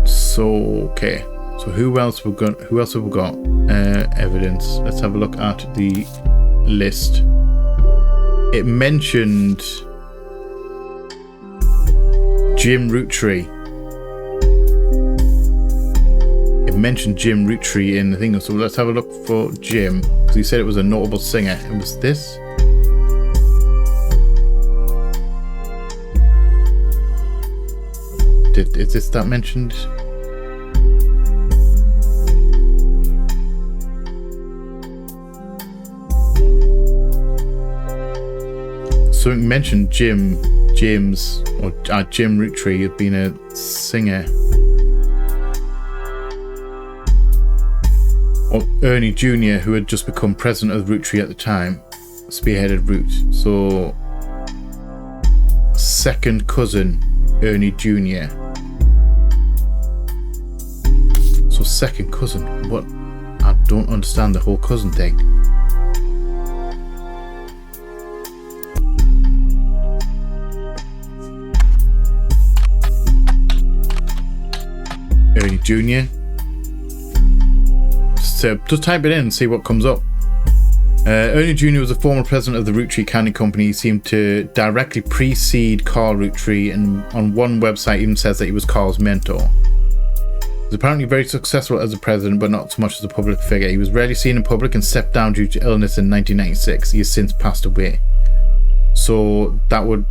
So okay. So who else have we got? Evidence. Let's have a look at the list. It mentioned Jim Roottree. It mentioned Jim Roottree in the thing. So let's have a look for Jim, because he said it was a notable singer. It was this. Is this that mentioned? Something mentioned Jim Roottree had been a singer. Or Ernie Jr., who had just become president of Roottrees at the time, spearheaded Root. So second cousin Ernie Jr. So second cousin. What? I don't understand the whole cousin thing. Ernie Jr. Just type it in and see what comes up. Ernie Jr. was a former president of the Roottrees Candy Company. He seemed to directly precede Carl Roottrees, and on one website even says that he was Carl's mentor. He was apparently very successful as a president, but not so much as a public figure. He was rarely seen in public and stepped down due to illness in 1996. He has since passed away. So that would...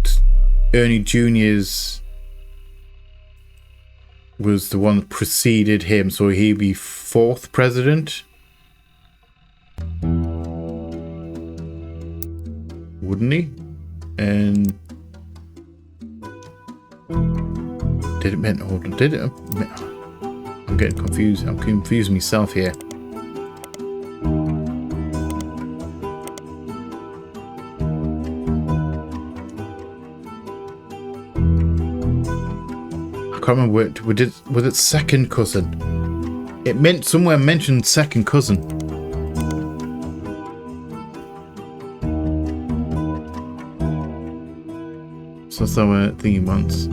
Ernie Jr.'s was the one that preceded him, so he'd be 4th president? Wouldn't he? And did it mean? Hold on, did it? I'm getting confused. I'm confusing myself here. I can't remember. Was it second cousin? It meant somewhere mentioned second cousin. So that's our thingy once.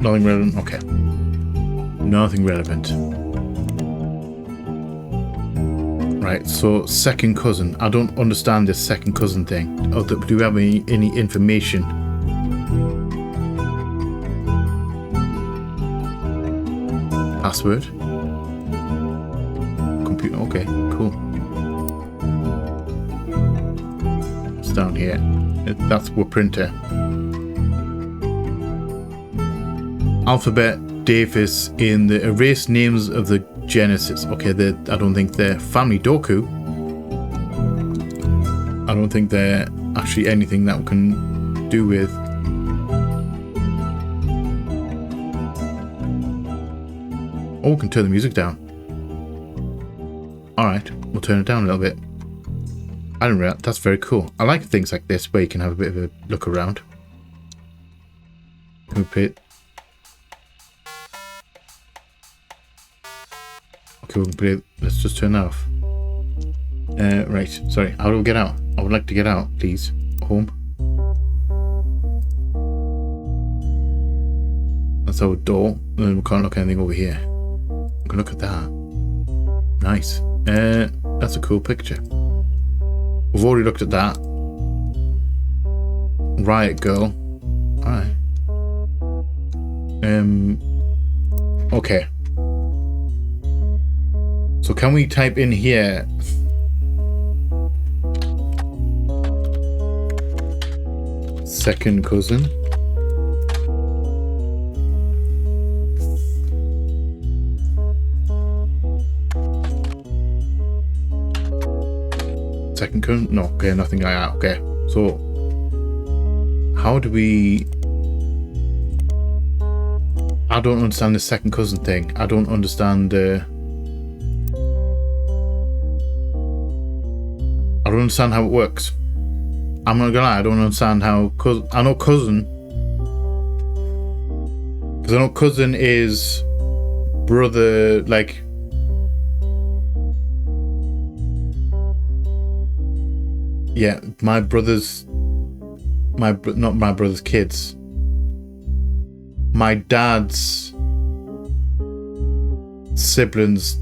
Nothing relevant. Okay. Nothing relevant. Right, so second cousin. I don't understand this second cousin thing. Oh, do we have any information? Password. Computer. Okay, cool. It's down here. That's our printer. Alphabet Davis in the erased names of the Genesis. Okay, I don't think they're Family Doku. I don't think they're actually anything that we can do with. Oh, we can turn the music down. Alright, we'll turn it down a little bit. I didn't realize. That's very cool. I like things like this where you can have a bit of a look around. Can we play it? Okay, we can play it. Let's just turn that off. Right, sorry. How do we get out? I would like to get out, please. Home. That's our door. And we can't look at anything over here. We can look at that. Nice. That's a cool picture. We've already looked at that. Riot Girl. Alright. Okay. So can we type in here? Second cousin. Second cousin? No, okay, nothing like that. Okay, so how do we... I don't understand the second cousin thing. I don't understand I don't understand how it works. I'm not gonna lie, I don't understand how I know cousin. Because I know cousin is brother, like... Yeah, my brother's... not my brother's kids. My dad's siblings.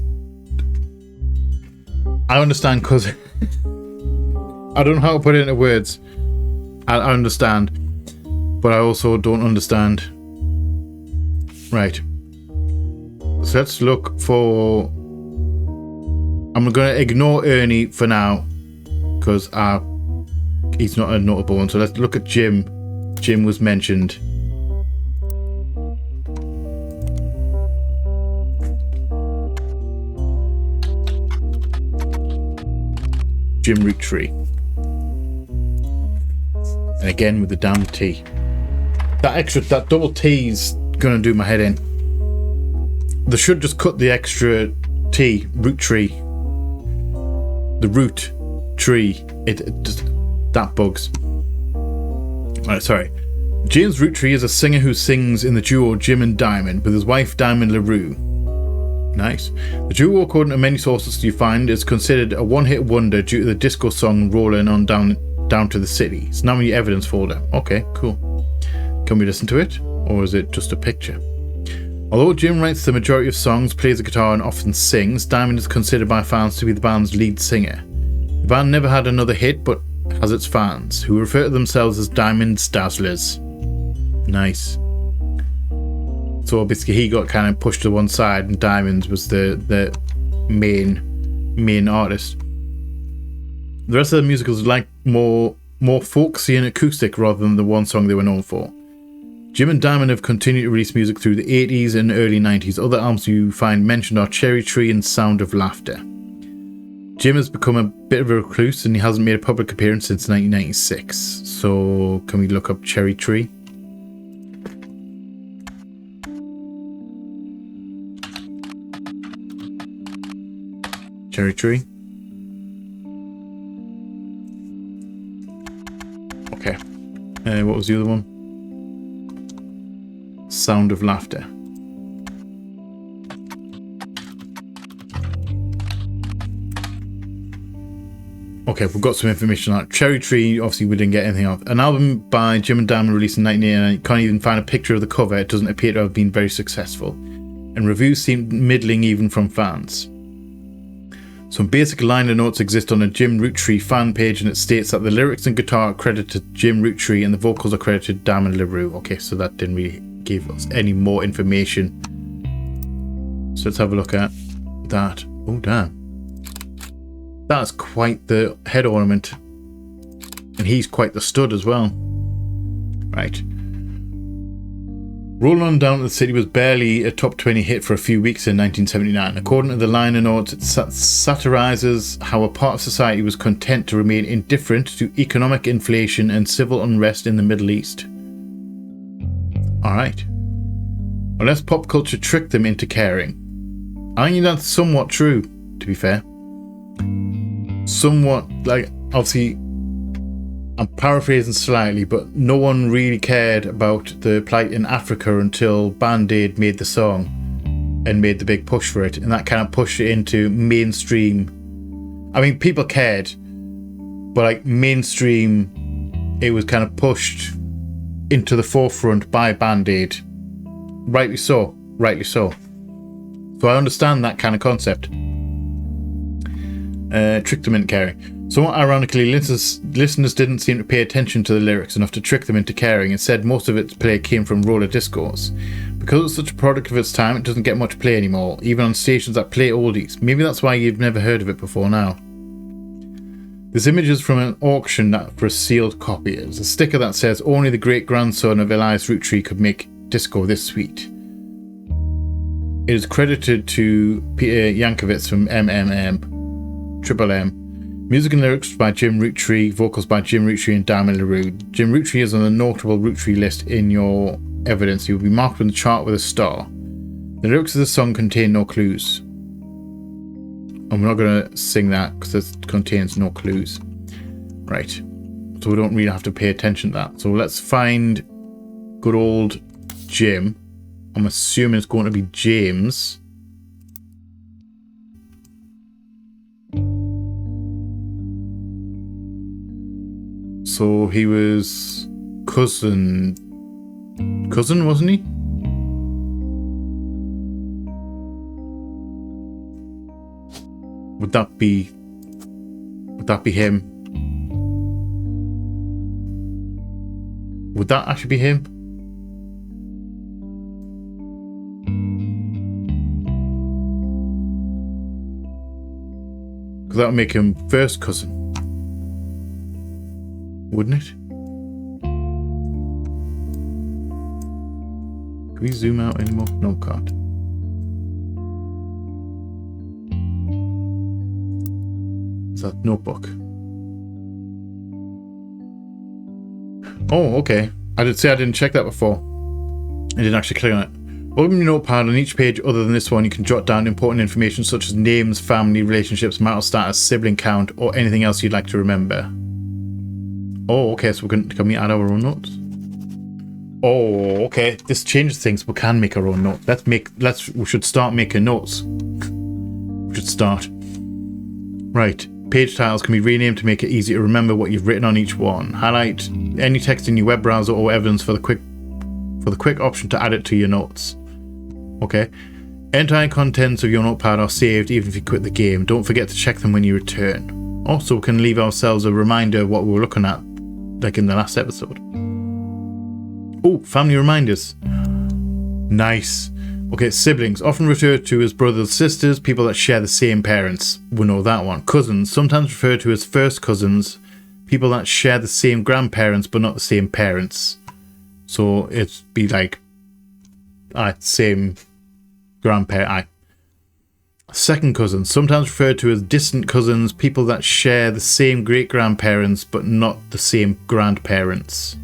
I understand cousin. I don't know how to put it into words. I understand, but I also don't understand. Right. So let's look for... I'm going to ignore Ernie for now, because he's not a notable one. So let's look at Jim. Jim was mentioned. Jim Roottrees. And again with the damn T. That double T's gonna do my head in. They should just cut the extra T, Roottrees. The root tree. It just, that bugs. Alright, sorry. James Roottrees is a singer who sings in the duo Jim and Diamond with his wife Diamond LaRue. Nice. The duo, according to many sources you find, is considered a one-hit wonder due to the disco song Rollin' On Down to the City. It's now in your evidence folder. Okay, cool. Can we listen to it? Or is it just a picture? Although Jim writes the majority of songs, plays the guitar and often sings, Diamond is considered by fans to be the band's lead singer. The band never had another hit, but has its fans, who refer to themselves as Diamond's Dazzlers. Nice. So basically he got kind of pushed to one side and Diamond was the main artist. The rest of the music was like more folksy and acoustic rather than the one song they were known for. Jim and Diamond have continued to release music through the 80s and early 90s. Other albums you find mentioned are Cherry Tree and Sound of Laughter. Jim has become a bit of a recluse and he hasn't made a public appearance since 1996. So can we look up Cherry Tree? Cherry Tree. Okay. What was the other one? Sound of Laughter. Okay, we've got some information on that. Cherry Tree, obviously we didn't get anything off. An album by Jim and Diamond released in 1989. You can't even find a picture of the cover. It doesn't appear to have been very successful. And reviews seemed middling even from fans. Some basic liner notes exist on a Jim Roottrees fan page, and it states that the lyrics and guitar are credited to Jim Roottrees and the vocals are credited to Diamond LaRue. Okay, so that didn't really give us any more information. So let's have a look at that. Oh, damn. That's quite the head ornament. And he's quite the stud as well. Right. Rollin' On Down to the City was barely a top 20 hit for a few weeks in 1979. According to the liner notes, it satirizes how a part of society was content to remain indifferent to economic inflation and civil unrest in the Middle East. Alright. Unless pop culture tricked them into caring. I think that's somewhat true, to be fair. Somewhat, like, obviously, I'm paraphrasing slightly, but no one really cared about the plight in Africa until Band-Aid made the song and made the big push for it, and that kind of pushed it into mainstream. I mean, people cared, but like mainstream, it was kind of pushed into the forefront by Band-Aid. Rightly so, rightly so. So I understand that kind of concept. Tricked them into caring. Somewhat ironically, listeners didn't seem to pay attention to the lyrics enough to trick them into caring. Instead, most of its play came from roller discos. Because it's such a product of its time, it doesn't get much play anymore, even on stations that play oldies. Maybe that's why you've never heard of it before now. This image is from an auction for a sealed copy. It's a sticker that says only the great-grandson of Elias Roottrees could make disco this sweet. It is credited to Peter Yankovitz from Triple M. Music and lyrics by Jim Roottrees, vocals by Jim Roottrees and Diamond LaRue. Jim Roottrees is on the notable Roottrees list in your evidence. He will be marked on the chart with a star. The lyrics of the song contain no clues. And we're not going to sing that because it contains no clues. Right. So we don't really have to pay attention to that. So let's find good old Jim. I'm assuming it's going to be James. So he was cousin, wasn't he? Would that be him? Would that actually be him? Because that would make him first cousin. Wouldn't it? Can we zoom out anymore? No, can't. Is that notebook? Oh, okay. I did say I didn't check that before. I didn't actually click on it. Open your notepad. On each page other than this one, you can jot down important information such as names, family, relationships, marital status, sibling count, or anything else you'd like to remember. Oh, okay, so can we add our own notes? Oh, okay. This changes things. We can make our own notes. We should start making notes. We should start. Right. Page titles can be renamed to make it easy to remember what you've written on each one. Highlight any text in your web browser or evidence for the quick option to add it to your notes. Okay. Entire contents of your notepad are saved even if you quit the game. Don't forget to check them when you return. Also, we can leave ourselves a reminder of what we were looking at, like in the last episode. Oh, family reminders. Nice. Okay, siblings, often referred to as brothers, sisters, people that share the same parents. We know that one. Cousins, sometimes referred to as first cousins, people that share the same grandparents but not the same parents. So it'd be like, same grandparent. Second cousins, sometimes referred to as distant cousins, people that share the same great-grandparents but not the same grandparents.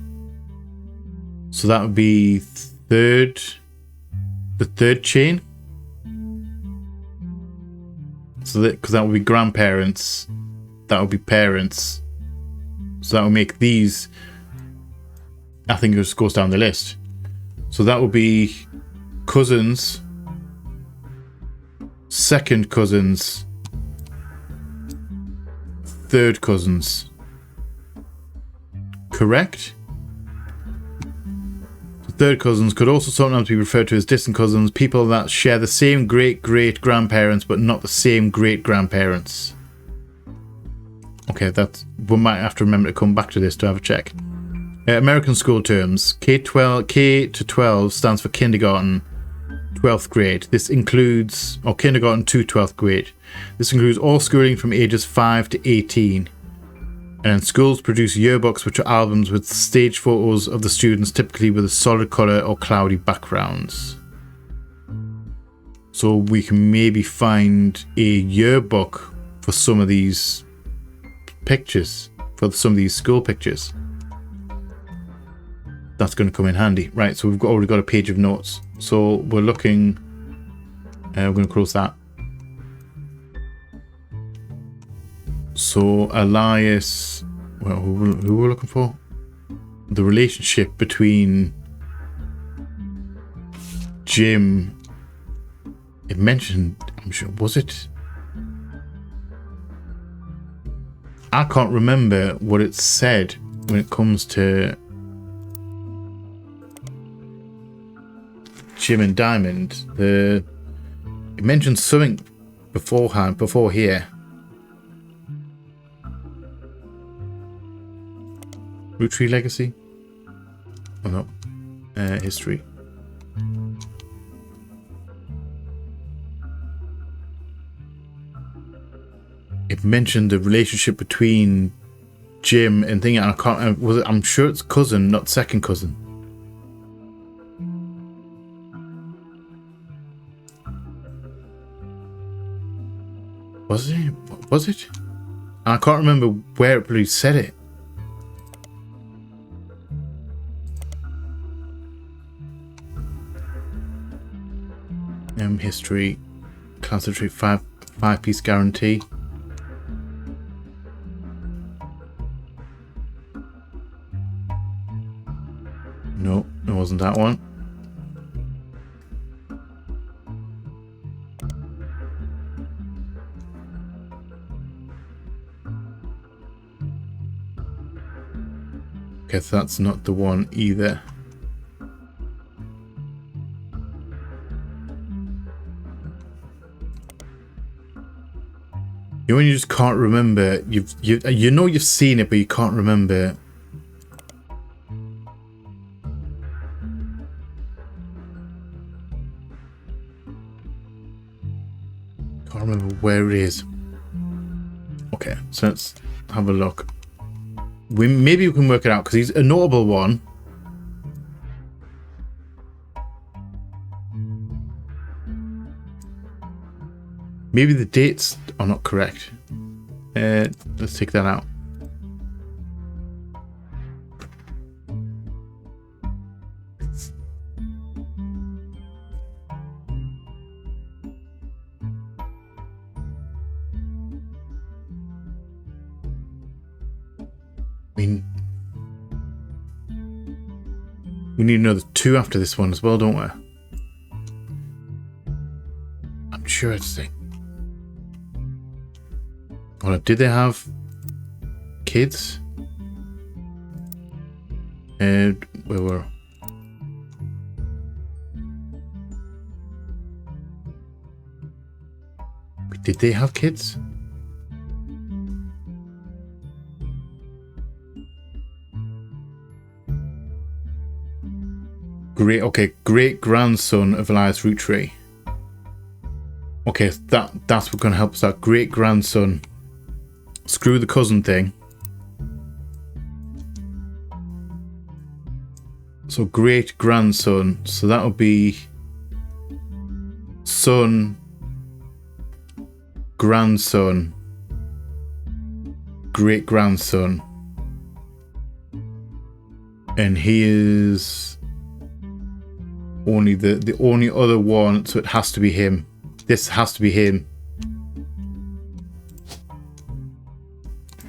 So that would be the third chain. So because that would be grandparents, that would be parents. So that would make these, I think it just goes down the list. So that would be cousins, second cousins, third cousins. Correct? Third cousins could also sometimes be referred to as distant cousins, people that share the same great-great-grandparents but not the same great-grandparents. Okay, we might have to remember to come back to this to have a check. American school terms. K to 12 stands for kindergarten, 12th grade. This includes, or kindergarten to 12th grade. This includes all schooling from ages 5 to 18. And schools produce yearbooks, which are albums with stage photos of the students, typically with a solid colour or cloudy backgrounds. So we can maybe find a yearbook for some of these pictures, for some of these school pictures. That's going to come in handy. Right, so we've already got a page of notes. So we're looking, we're going to close that. So Elias, well, who we're looking for? The relationship between Jim. It mentioned, I'm sure, was it? I can't remember what it said when it comes to Jim and Diamond. It mentioned something before here. Roottrees legacy? Oh no. History. It mentioned the relationship between Jim and thing, and I can't. I'm sure it's cousin, not second cousin. Was it? Was it? I can't remember where it really said it. History, concentrate 5-piece guarantee. No, it wasn't that one. Okay, so that's not the one either. You know when you just can't remember, you know you've seen it, but you can't remember. Can't remember where it is. Okay, so let's have a look. Maybe we can work it out because he's a notable one. Maybe the dates are not correct. Let's take that out. I mean, We need another 2 after this one as well, don't we? I'm sure it's the... Hold on, did they have kids? And where were... Did they have kids? Great grandson of Elias Roottrees. Okay, that's what's gonna help us out. Great grandson. Screw the cousin thing. So great grandson. So that would be son, grandson, great grandson, and he is only the only other one. So it has to be him. This has to be him.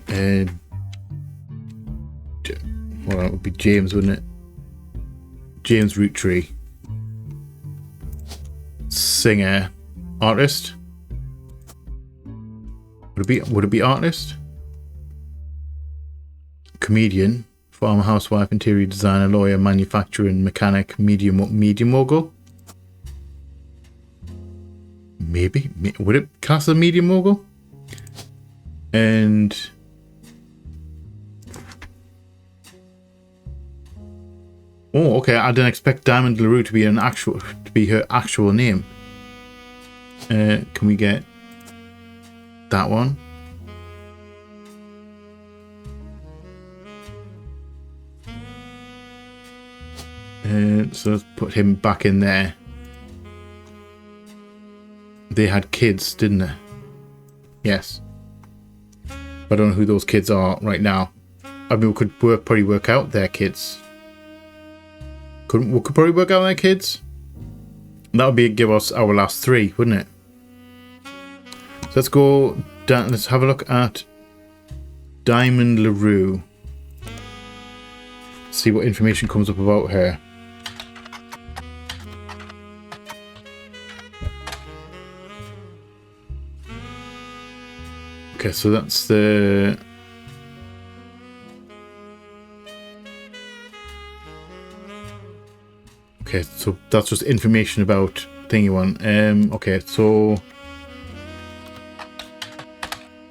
And well, that would be James, wouldn't it? James Roottrees. Singer, artist. Would it be artist? Comedian, farmer, housewife, interior designer, lawyer, manufacturer, mechanic, media mogul. Maybe would it class as a media mogul? And oh, okay. I didn't expect Diamond LaRue to be her actual name. Can we get that one? So let's put him back in there. They had kids, didn't they? Yes. I don't know who those kids are right now. I mean, we could probably work out their kids. We could probably work out their kids. That would give us our last 3, wouldn't it? So let's go down. Let's have a look at Diamond LaRue. See what information comes up about her. Okay, so that's the... Okay, so that's just information about thingy one. Okay, so...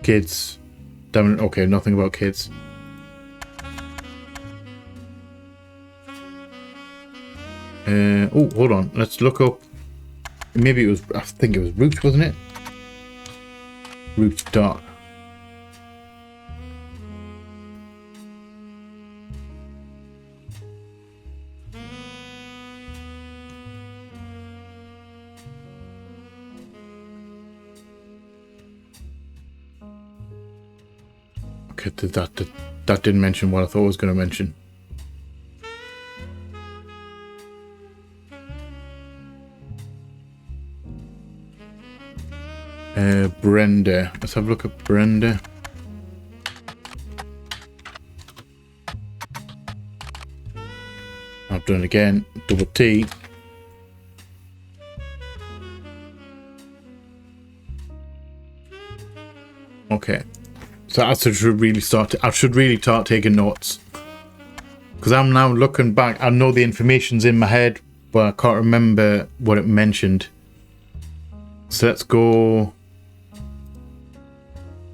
Kids. Damn it, okay, nothing about kids. Oh, hold on. Let's look up... Maybe it was... I think it was Roots, wasn't it? Roots dot. Okay, that didn't mention what I thought it was going to mention. Brenda. Let's have a look at Brenda. I've done it again. Double T. Okay. So I should really start taking notes. Because I'm now looking back. I know the information's in my head, but I can't remember what it mentioned. So let's go...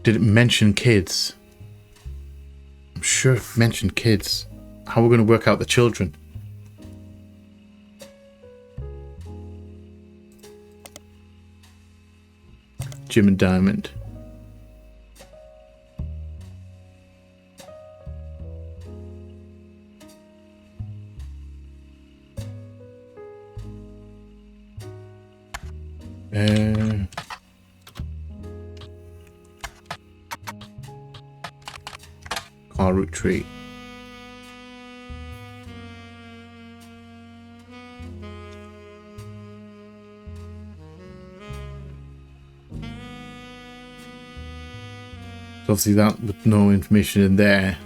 Did it mention kids? I'm sure it mentioned kids. How are we going to work out the children? Jim and Diamond. Roottrees. So obviously that with no information in there.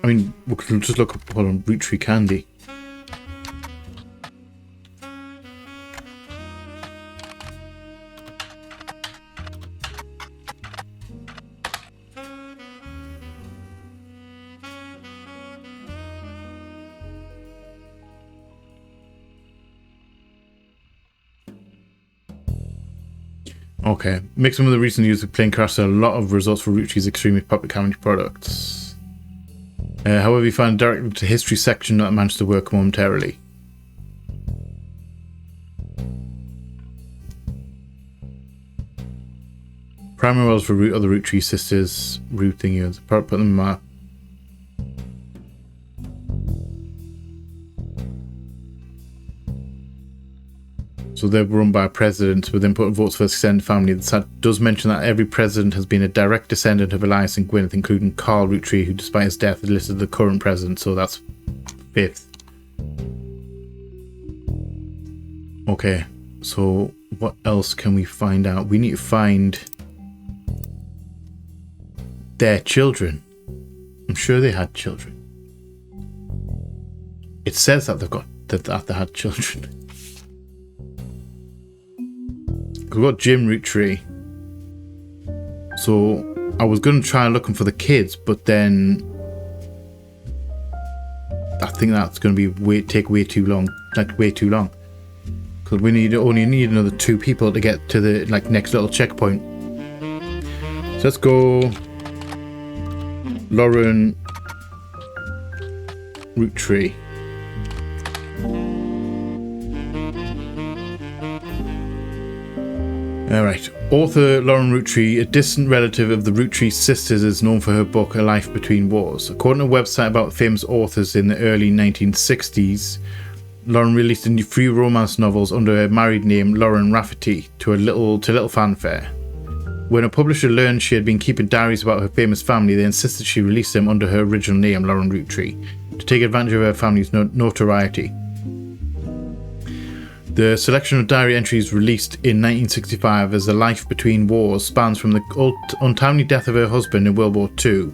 I mean, we can just look up on Roottrees candy. Okay, mixing with the recent use of plain crash, there are a lot of results for Roottrees' extremely popular candy products. However, you find a direct to history section that managed to work momentarily. Primary wells for other Roottrees sisters, root thingy, put them in my. So they're run by a president with input votes for the extended family. The does mention that every president has been a direct descendant of Elias and Gwyneth, including Carl Roottree, who despite his death is listed as the current president, so that's 5th. Okay, so what else can we find out? We need to find their children. I'm sure they had children. It says that they had children. We've got Jim Roottree. So I was going to try looking for the kids, but then I think that's going to be take way too long. Because we only need another 2 people to get to the next little checkpoint. So let's go Lauren Roottree. Alright, author Lauren Roottree, a distant relative of the Roottree sisters, is known for her book A Life Between Wars. According to a website about famous authors in the early 1960s, Lauren released 3 romance novels under her married name Lauren Rafferty to little fanfare. When a publisher learned she had been keeping diaries about her famous family, they insisted she release them under her original name, Lauren Roottree, to take advantage of her family's notoriety. The selection of diary entries released in 1965 as A Life Between Wars spans from the untimely death of her husband in World War II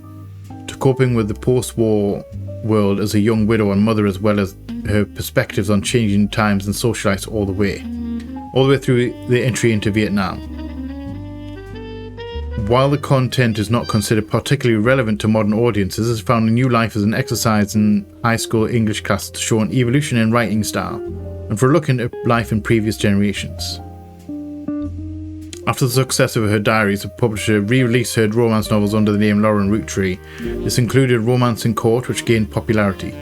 to coping with the post-war world as a young widow and mother, as well as her perspectives on changing times and social life all the way through the entry into Vietnam. While the content is not considered particularly relevant to modern audiences, it has found a new life as an exercise in high school English class to show an evolution in writing style, and for a look into life in previous generations. After the success of her diaries, the publisher re-released her romance novels under the name Lauren Roottree. This included Romance in Court, which gained popularity.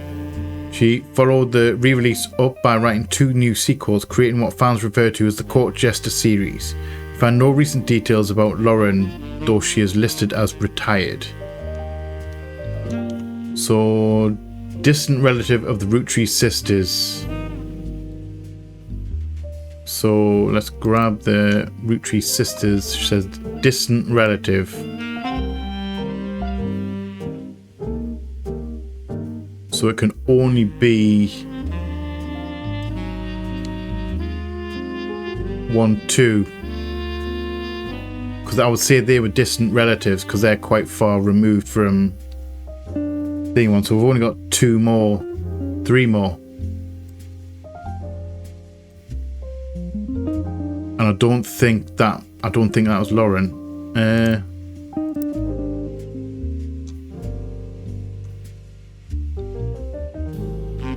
She followed the re-release up by writing 2 new sequels, creating what fans refer to as the Court Jester series. You find no recent details about Lauren, though she is listed as retired. So, distant relative of the Roottree sisters. So let's grab the Roottree sisters. She says distant relative. So it can only be 1, 2. Because I would say they were distant relatives because they're quite far removed from thing one. So we've only got 2 more, 3 more. And I don't think that was Lauren.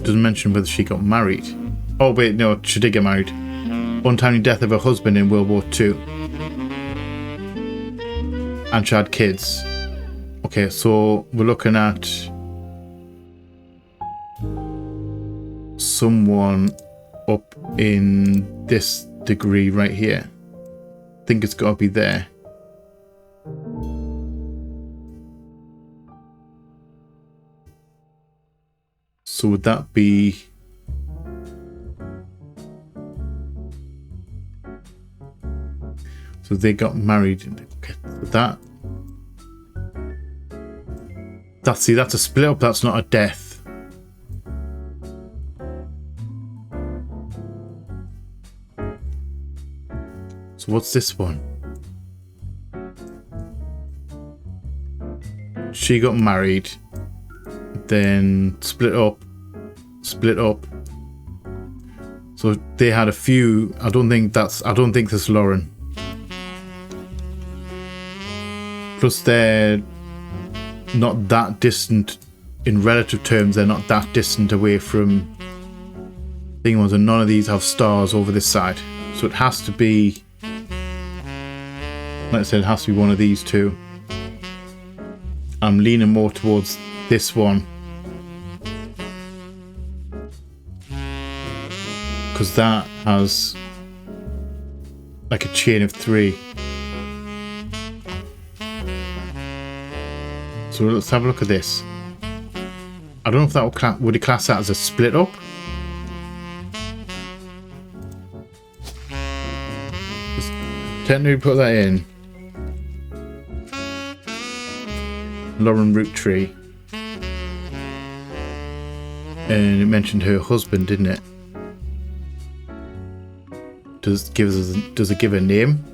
Doesn't mention whether she got married. Oh wait, no, she did get married. Untimely death of her husband in World War II. And she had kids. Okay, so we're looking at someone up in this degree right here. I think it's got to be there. So would that be so they got married? Okay, that's a split up, that's not a death. So what's this one? She got married. then split up. So they had a few. I don't think that's Lauren. Plus they're not that distant in relative terms. They're not that distant away from thing ones, and none of these have stars over this side. So it has to be, like I said, it has to be one of these two. I'm leaning more towards this one, because that has like a chain of 3. So let's have a look at this. I don't know if that would it class that as a split up? Just technically put that in. Lauren Roottrees. And it mentioned her husband, didn't it? Does it give a name?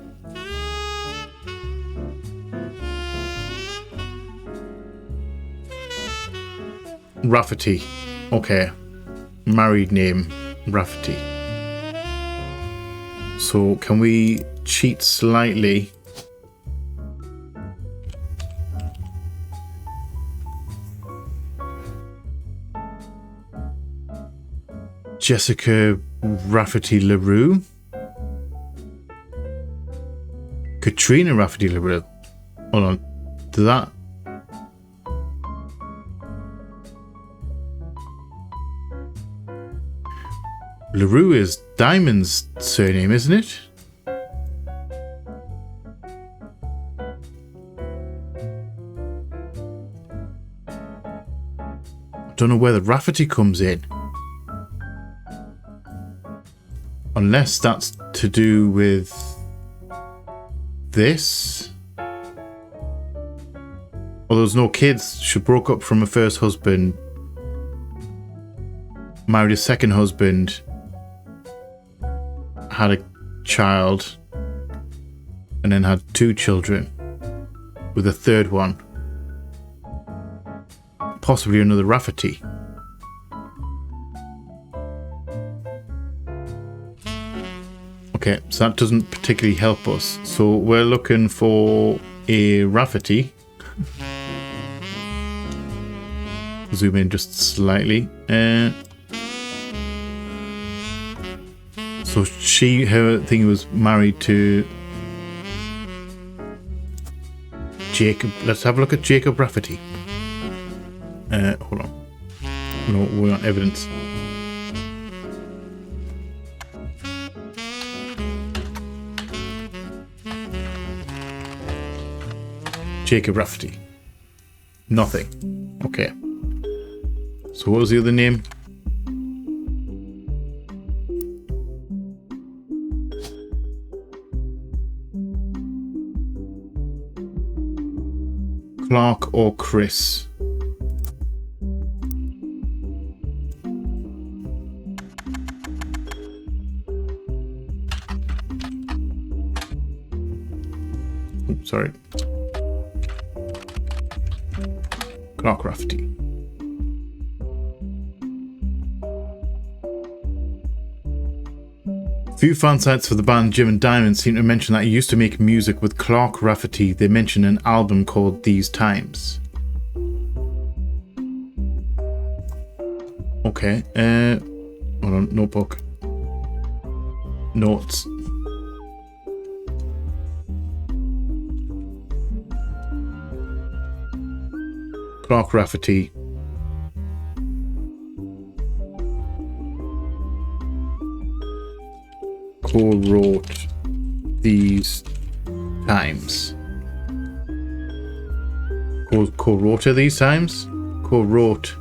Rafferty. Okay. Married name, Rafferty. So can we cheat slightly? Jessica Rafferty LaRue. Katrina Rafferty LaRue. Hold on. Does that... LaRue is Diamond's surname, isn't it? I don't know where the Rafferty comes in. Unless that's to do with this. Well, there's no kids. She broke up from her first husband, married a second husband, had a child, and then had 2 children with a third one. Possibly another Rafferty. Okay, so that doesn't particularly help us. So we're looking for a Rafferty. Zoom in just slightly. So her thing was married to Jacob. Let's have a look at Jacob Rafferty. Hold on. No, we want evidence. Jacob Rafferty. Nothing. Okay. So what was the other name? Clark or Chris? Oops, sorry. Clark Rafferty. Few fan sites for the band Jim and Diamond seem to mention that he used to make music with Clark Rafferty. They mention an album called These Times. Okay, hold on, notebook. Notes. Clark Rafferty. Co-wrote These Times. Co-wrote These Times? Co-wrote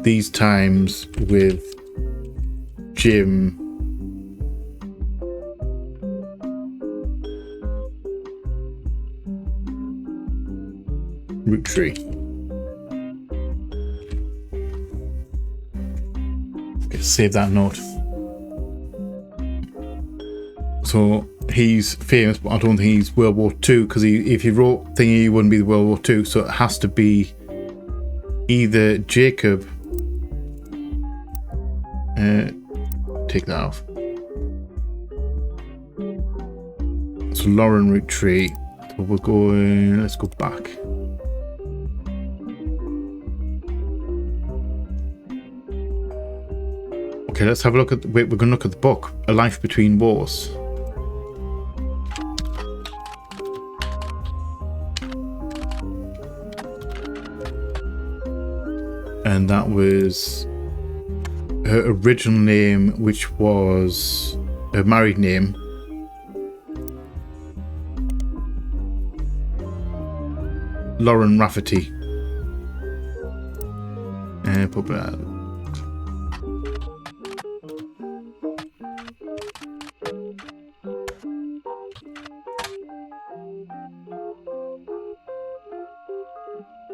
These Times with Jim Roottrees. Okay, save that note. So he's famous, but I don't think he's World War II, because if he wrote thingy, he wouldn't be the World War II. So it has to be either Jacob. Take that off. So Lauren Roottrees. So we're going. Let's go back. Okay, let's have a look at. Wait, we're going to look at the book, A Life Between Wars. And that was her original name, which was her married name. Lauren Rafferty.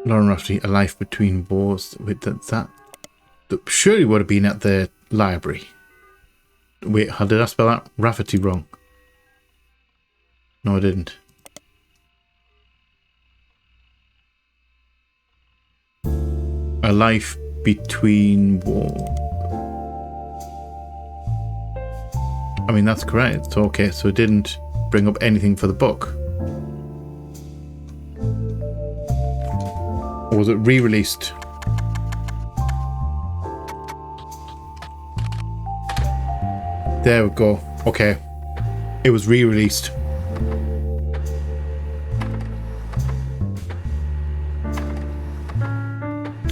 Lauren Rafferty, A Life Between Wars. With that surely would have been at the library. Wait, how did I spell that? Rafferty wrong. No, I didn't. A Life Between Wars. I mean, that's correct. It's okay, so it didn't bring up anything for the book. Or was it re-released? There we go. Okay. It was re-released.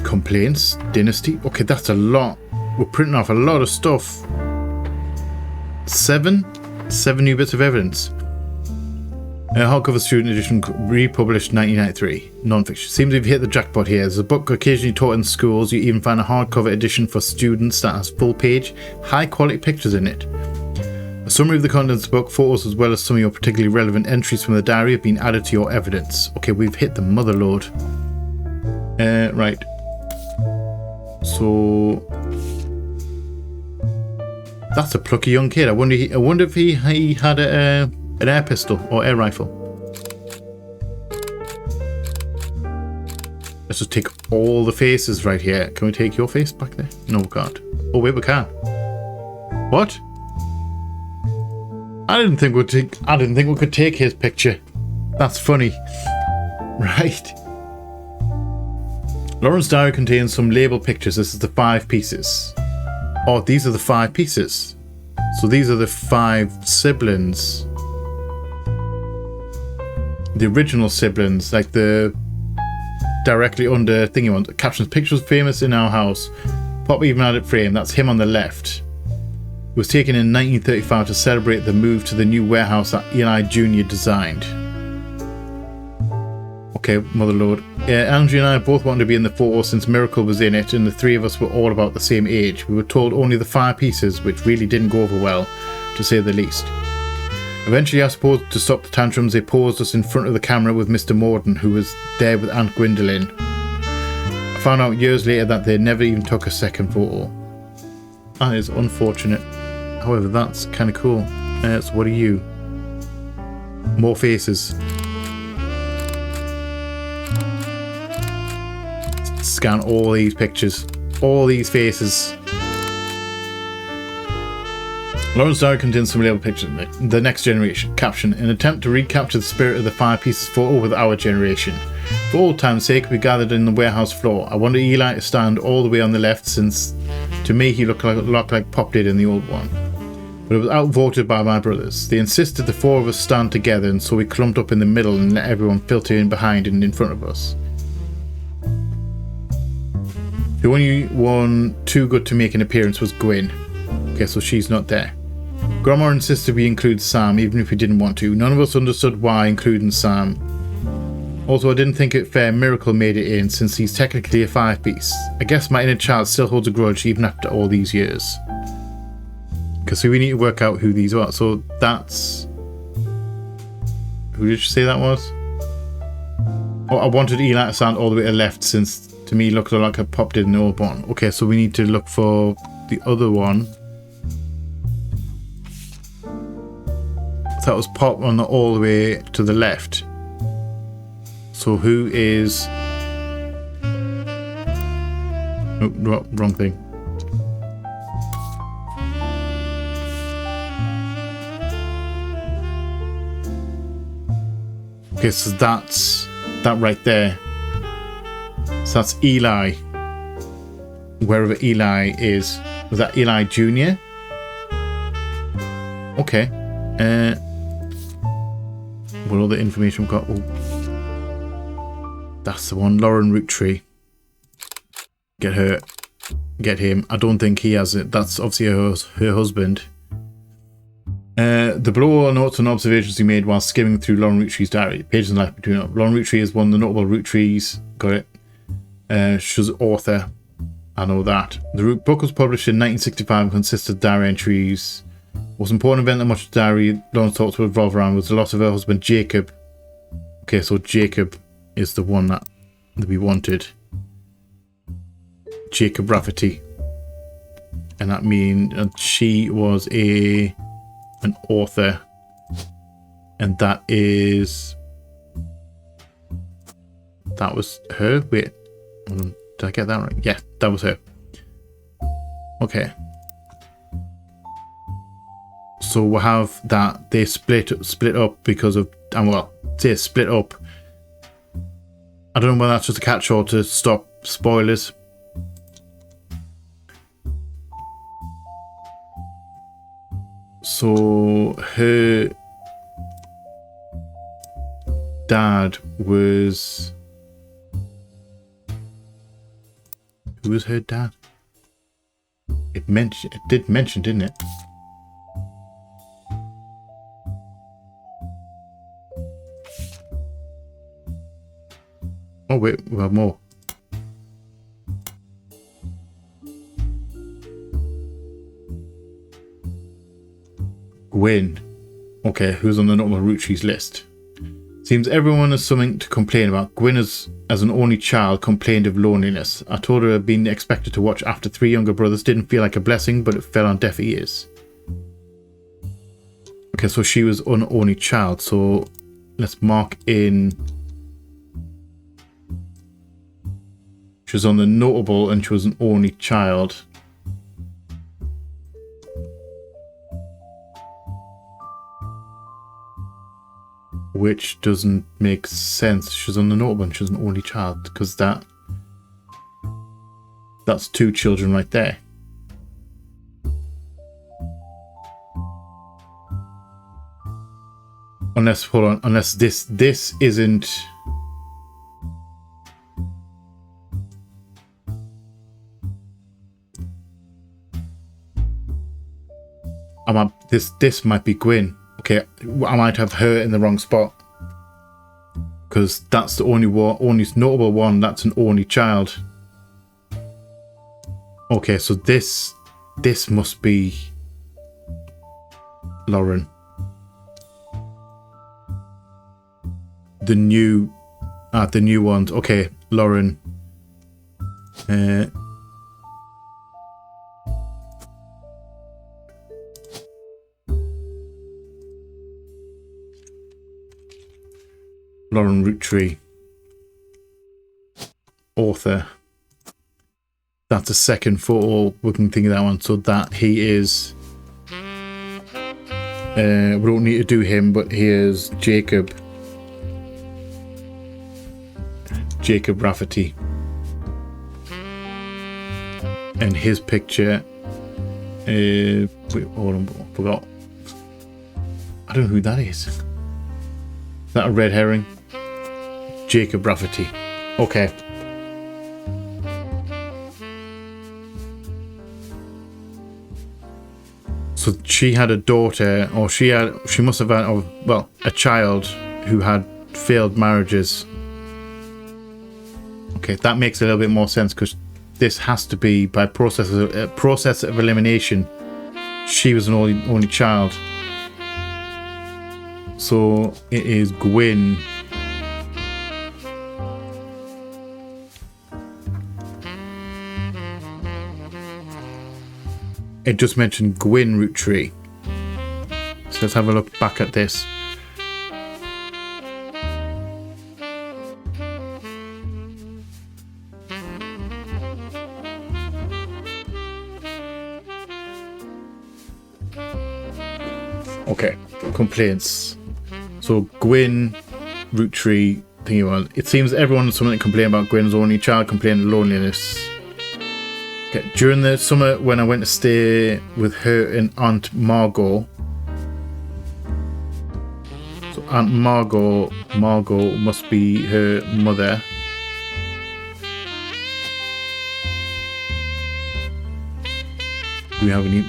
Complaints. Dynasty. Okay, that's a lot. We're printing off a lot of stuff. 7 new bits of evidence. Hardcover student edition, republished 1993. Non-fiction. Seems we've hit the jackpot here. There's a book occasionally taught in schools. You even find a hardcover edition for students that has full page, high quality pictures in it. A summary of the contents of the book, photos as well as some of your particularly relevant entries from the diary have been added to your evidence. Okay, we've hit the mother lode. Right. So that's a plucky young kid. I wonder if he had an air pistol or air rifle. Let's just take all the faces right here. Can we take your face back there? No, we can't. Oh wait, we can. What? I didn't think we could take his picture. That's funny. Right. Lauren's diary contains some label pictures. This is the 5 pieces. Oh, these are the 5 pieces. So these are the 5 siblings. The original siblings, like the directly under thingy one. Captions: pictures famous in our house. Pop even had it framed. That's him on the left. It was taken in 1935 to celebrate the move to the new warehouse that Eli Jr. designed. Okay, mother lord. Andrew and I both wanted to be in the photo since Miracle was in it, and the 3 of us were all about the same age. We were told only the 5 pieces, which really didn't go over well, to say the least. Eventually, I suppose, to stop the tantrums, they posed us in front of the camera with Mr. Morden, who was there with Aunt Gwendolyn. I found out years later that they never even took a second photo. That is unfortunate. However, that's kind of cool. So what are you? More faces. Scan all these pictures. All these faces. Lauren's diary contains some label pictures. The next generation. Caption: in an attempt to recapture the spirit of the 5 pieces photo with our generation. For old time's sake, we gathered in the warehouse floor. I wanted Eli to stand all the way on the left, since to me he looked like Pop did in the old one. But it was outvoted by my brothers. They insisted the 4 of us stand together, and so we clumped up in the middle and let everyone filter in behind and in front of us. The only one too good to make an appearance was Gwen. Okay, so she's not there. Grandma insisted we include Sam, even if we didn't want to. None of us understood why including Sam. Also, I didn't think it fair Miracle made it in, since he's technically a 5-piece. I guess my inner child still holds a grudge even after all these years. Okay, so we need to work out who these are. So that's... Who did you say that was? Oh, I wanted Eli to stand all the way to the left, since to me looked like a Pop did in the old one. Okay, so we need to look for the other one. That was Pop on all the way to the left. So who is... Oh, wrong thing. Okay, so that's that right there. So that's Eli. Wherever Eli is. Was that Eli Jr.? Okay. What other information we've got? Oh. That's the one. Lauren Roottrees. Get her. Get him. I don't think he has it. That's obviously her husband. The below notes and observations he made while skimming through Lauren Roottrees' diary. Pages and life between Lauren Roottrees is one of the notable Roottrees. Got it. She's author. I know that. The book was published in 1965 and consisted of diary entries. Most important event that much of the diary Lauren's thoughts would revolve around was the loss of her husband Jacob. Okay, so Jacob is the one that we wanted. Jacob Rafferty. And that means she was an author. And that was her? Wait. Did I get that right? Yeah, that was her. Okay. So we'll have that they split up because of, and well, say split up. I don't know whether that's just a catch-all to stop spoilers. So her dad was... Who was her dad? It did mention, didn't it? Oh wait, we have more. Gwen. Okay, who's on the normal Roottrees list? Seems everyone has something to complain about. Gwen, as an only child, complained of loneliness. I told her I'd been expected to watch after 3 younger brothers. Didn't feel like a blessing, but it fell on deaf ears. Okay, so she was an only child. So let's mark in. She was on the notable and she was an only child. Which doesn't make sense. She's on the notable and she's an only child, because that's 2 children right there. Unless, hold on, unless this isn't... This might be Gwen. Okay, I might have her in the wrong spot, because that's the only notable one. That's an only child. Okay, so this must be Lauren. The new ones. Okay, Lauren. Lauren Roottrees, author. That's a second photo. We can think of that one. So that he is. We don't need to do him, but here's Jacob. Jacob Rafferty. And his picture. Wait, hold on, I forgot. I don't know who that is. Is that a red herring? Jacob Rafferty. Okay. So she had a daughter, or she must have had, a child who had failed marriages. Okay, that makes a little bit more sense, because this has to be by process of elimination. She was an only child. So it is Gwen. It just mentioned Gwen Roottrees. So So let's have a look back at this. Okay, complaints. So Gwyn, Roottrees, thingy one. It seems everyone has something to complain about. Gwyn's only child complained of loneliness. Okay, during the summer when I went to stay with her and Aunt Margot. So Aunt Margot must be her mother. Do we have any?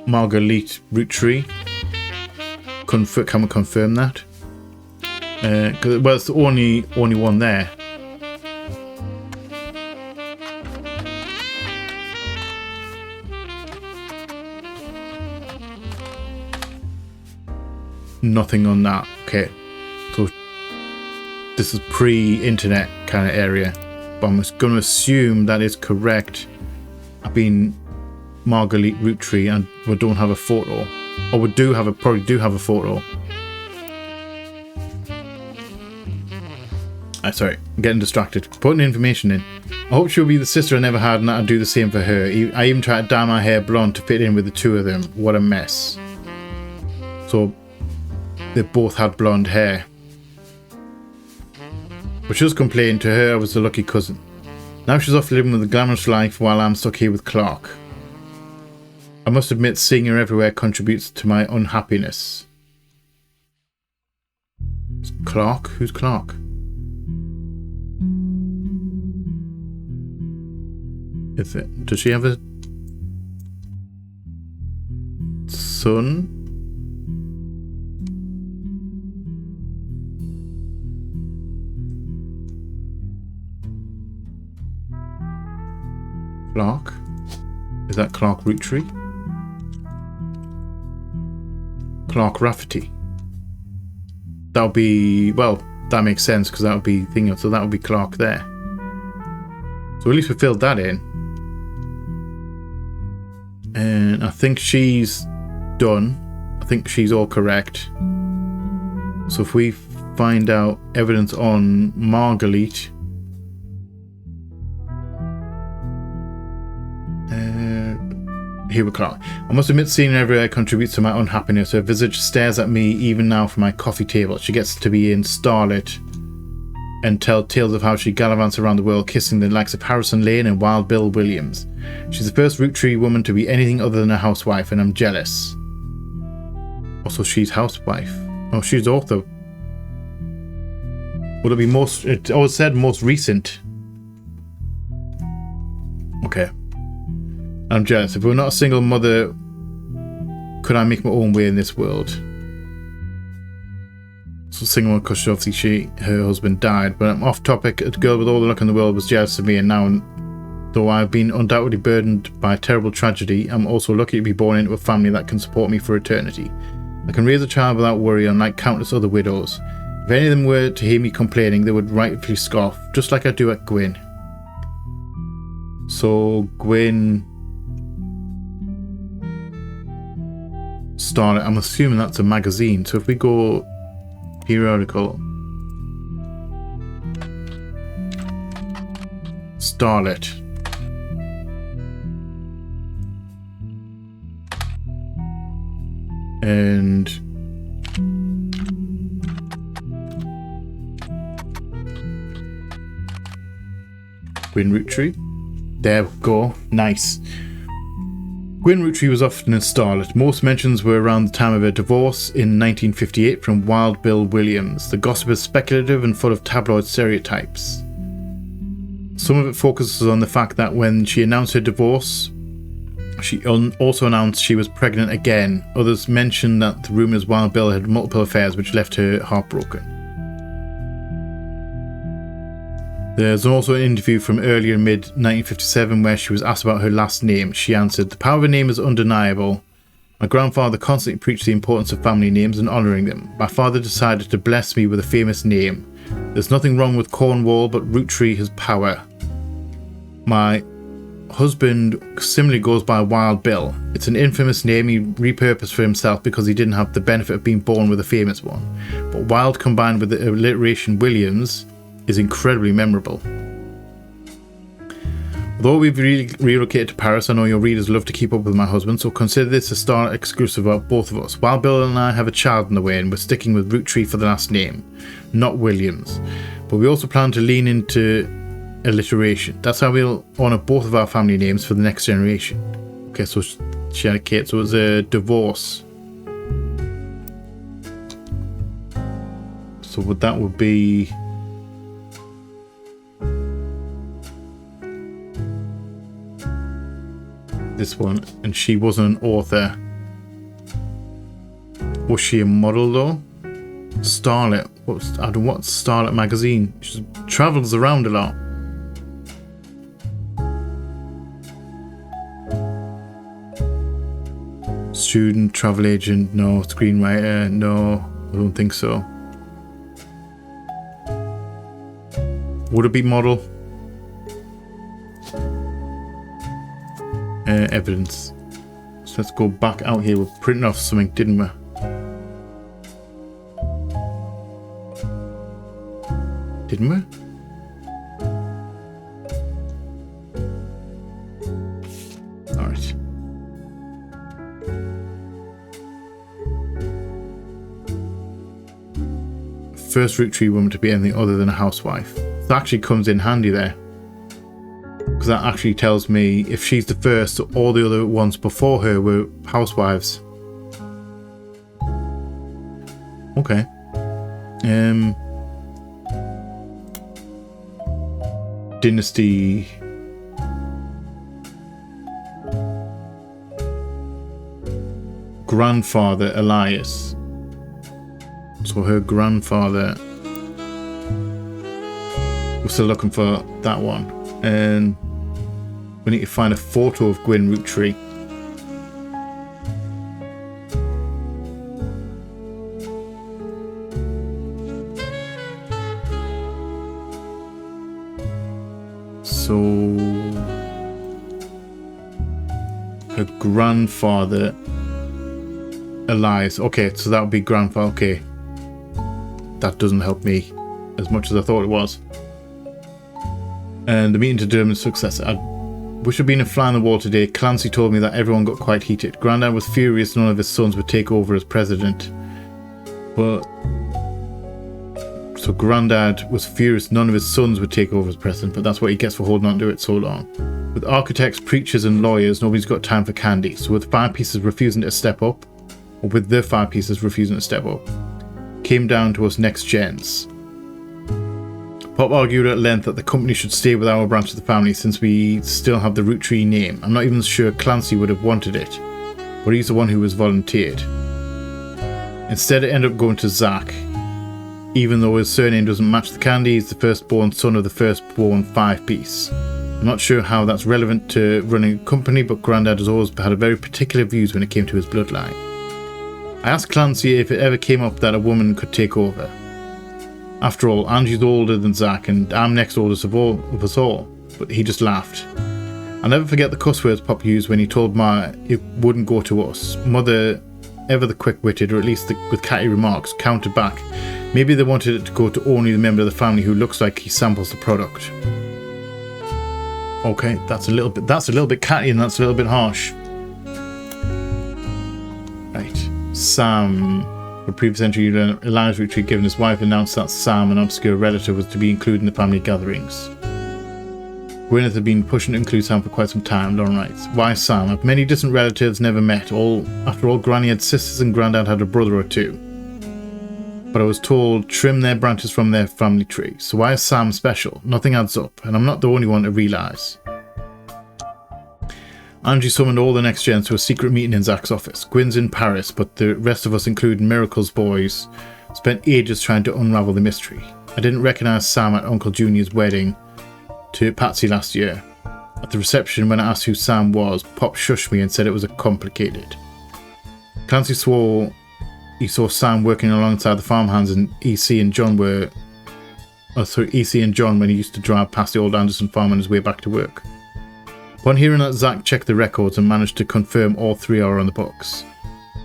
Marguerite Roottrees. Can we confirm that? Well, it's the only one there. Nothing on that. Okay, so this is pre-internet kind of area, but I'm just going to assume that is correct. I've been Marguerite Roottrees and we don't have a photo, or we probably do have a photo. Sorry, I'm getting distracted. Putting information in. I hope she'll be the sister I never had and that I'll do the same for her. I even tried to dye my hair blonde to fit in with the two of them. What a mess. So they both had blonde hair. But she just complained to her I was the lucky cousin. Now she's off living with a glamorous life while I'm stuck here with Clark. I must admit seeing her everywhere contributes to my unhappiness. Clark? Who's Clark? Is it? Does she have a son? Clark? Is that Clark Roottrees? Clark Rafferty. That would be, well, that makes sense because that would be thingy, so that would be Clark there. So at least we filled that in. And I think she's done. I think she's all correct. So if we find out evidence on Marguerite. Here we go. I must admit seeing her everywhere contributes to my unhappiness. Her visage stares at me even now from my coffee table. She gets to be in starlet and tell tales of how she gallivants around the world kissing the likes of Harrison Lane and Wild Bill Williams. She's the first Roottrees woman to be anything other than a housewife and I'm jealous. Also she's housewife. Oh, she's author. Would it be most, it always said most recent. Okay. I'm jealous. If we were not a single mother, could I make my own way in this world? So single because obviously her husband died. But I'm off topic. A girl with all the luck in the world was jealous of me, and now, though I've been undoubtedly burdened by a terrible tragedy, I'm also lucky to be born into a family that can support me for eternity. I can raise a child without worry, unlike countless other widows. If any of them were to hear me complaining, they would rightfully scoff, just like I do at Gwyn. So Gwyn Starlet, I'm assuming that's a magazine. So if we go periodical, Starlet, and Gwyn Roottrees. There we go. Nice. Gwyn Roottrees was often a starlet. Most mentions were around the time of her divorce in 1958 from Wild Bill Williams. The gossip is speculative and full of tabloid stereotypes. Some of it focuses on the fact that when she announced her divorce, she also announced she was pregnant again. Others mentioned that the rumours Wild Bill had multiple affairs, which left her heartbroken. There's also an interview from earlier in mid-1957 where she was asked about her last name. She answered, "The power of a name is undeniable. My grandfather constantly preached the importance of family names and honouring them. My father decided to bless me with a famous name. There's nothing wrong with Cornwall, but Roottrees has power. My husband similarly goes by Wild Bill. It's an infamous name he repurposed for himself because he didn't have the benefit of being born with a famous one. But Wild combined with the alliteration Williams is incredibly memorable. Although we've relocated to Paris, I know your readers love to keep up with my husband, so consider this a star exclusive about both of us. Wild Bill and I have a child on the way, and we're sticking with Roottrees for the last name, not Williams. But we also plan to lean into alliteration. That's how we'll honour both of our family names for the next generation. Okay, so she had a kid, so it was a divorce. So that would be... this one, and she wasn't an author. Was she a model though? Starlet. What's Starlet magazine? She travels around a lot. Student, travel agent, no. Screenwriter, no. I don't think so. Would it be model? Evidence. So let's go back out here. We're printing off something, didn't we? Didn't we? Alright. First Roottrees woman to be anything other than a housewife. That actually comes in handy there. Because that actually tells me if she's the first, all the other ones before her were housewives. Okay. Dynasty. Grandfather Elias. So her grandfather. We're still looking for that one. And we need to find a photo of Gwyn Roottree. So her grandfather Elias. Okay, so that would be grandfather. Okay, that doesn't help me as much as I thought it was. And the meeting to determine success. I wish I'd been a fly on the wall today. Clancy told me that everyone got quite heated. Grandad was furious none of his sons would take over as president. But so Grandad was furious none of his sons would take over as president, but that's what he gets for holding on to it so long. With architects, preachers and lawyers, nobody's got time for candy. So with 5 pieces refusing to step up, or with the 5 pieces refusing to step up, came down to us next gens. Pop argued at length that the company should stay with our branch of the family since we still have the Roottrees name. I'm not even sure Clancy would have wanted it, but he's the one who was volunteered. Instead it ended up going to Zach. Even though his surname doesn't match the candy, he's the firstborn son of the firstborn 5-piece. I'm not sure how that's relevant to running a company, but Grandad has always had a very particular views when it came to his bloodline. I asked Clancy if it ever came up that a woman could take over. After all, Angie's older than Zach and I'm next oldest of us all, but he just laughed. I'll never forget the cuss words Pop used when he told Ma it wouldn't go to us. Mother, ever the quick-witted, or at least with catty remarks, countered back. Maybe they wanted it to go to only the member of the family who looks like he samples the product. Okay, that's a little bit catty and that's a little bit harsh. Right, Sam. The previous entry, Elias Roottrees, given his wife, announced that Sam, an obscure relative, was to be included in the family gatherings. Gwyneth had been pushing to include Sam for quite some time, Lauren writes. Why Sam? I've many distant relatives, never met. After all, Granny had sisters and Grandad had a brother or two. But I was told, trim their branches from their family tree. So why is Sam special? Nothing adds up, and I'm not the only one to realise. Angie summoned all the next gens to a secret meeting in Zach's office. Gwyn's in Paris, but the rest of us, including Miracle's boys, spent ages trying to unravel the mystery. I didn't recognise Sam at Uncle Junior's wedding to Patsy last year. At the reception, when I asked who Sam was, Pop shushed me and said it was complicated. Clancy swore he saw Sam working alongside the farmhands and EC and John when he used to drive past the old Anderson farm on his way back to work. Upon hearing that, Zach checked the records and managed to confirm all 3 are on the books.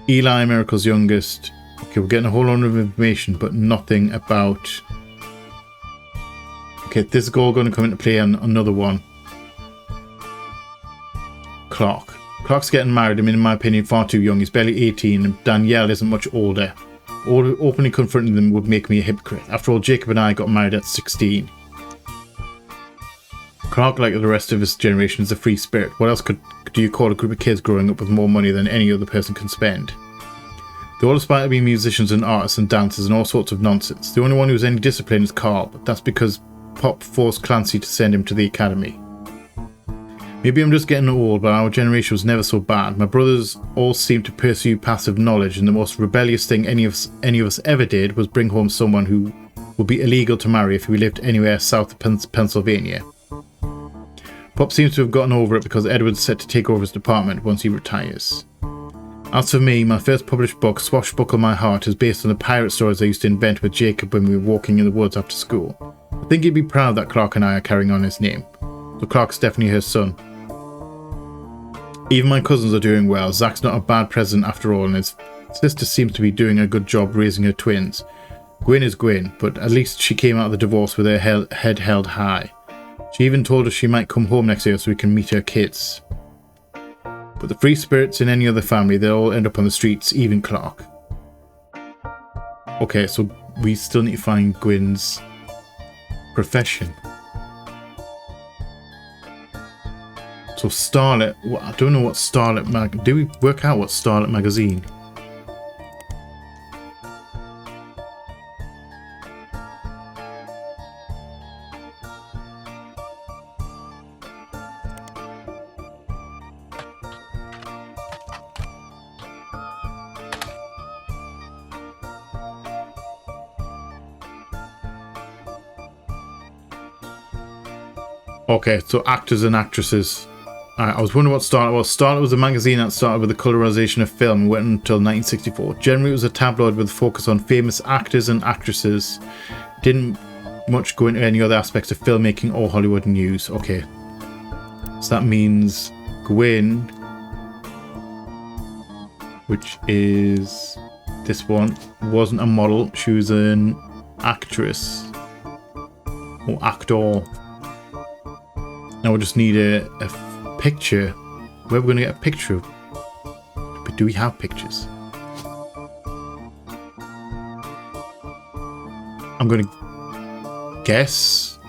Eli, Miracle's youngest. Okay, we're getting a whole lot of information, but nothing about... Okay, this is all going to come into play on another one. Clark. Clark's getting married. I mean, in my opinion, far too young. He's barely 18, and Danielle isn't much older. Openly confronting them would make me a hypocrite. After all, Jacob and I got married at 16. Clark, like the rest of his generation, is a free spirit. What else do you call a group of kids growing up with more money than any other person can spend? They all aspire to be musicians and artists and dancers and all sorts of nonsense. The only one who has any discipline is Carl, but that's because Pop forced Clancy to send him to the academy. Maybe I'm just getting old, but our generation was never so bad. My brothers all seemed to pursue passive knowledge, and the most rebellious thing any of us ever did was bring home someone who would be illegal to marry if we lived anywhere south of Pennsylvania. Pop seems to have gotten over it because Edward's set to take over his department once he retires. As for me, my first published book, Swashbuckle My Heart, is based on the pirate stories I used to invent with Jacob when we were walking in the woods after school. I think he'd be proud that Clark and I are carrying on his name. So Clark's definitely her son. Even my cousins are doing well. Zach's not a bad president after all, and his sister seems to be doing a good job raising her twins. Gwyn is Gwyn, but at least she came out of the divorce with her head held high. She even told us she might come home next year so we can meet her kids. But the free spirits in any other family, they all end up on the streets, even Clark. Okay, so we still need to find Gwyn's profession. So Starlet, I don't know what Starlet do we work out what Starlet magazine? Okay, so actors and actresses. I was wondering what Starlet was. Starlet was a magazine that started with the colorization of film and went until 1964. Generally, it was a tabloid with a focus on famous actors and actresses. Didn't much go into any other aspects of filmmaking or Hollywood news. Okay. So that means Gwyn, which is this one, wasn't a model. She was an actress. Or actor. Now we just need a picture. Where are we going to get a picture of? But do we have pictures? I'm going to guess.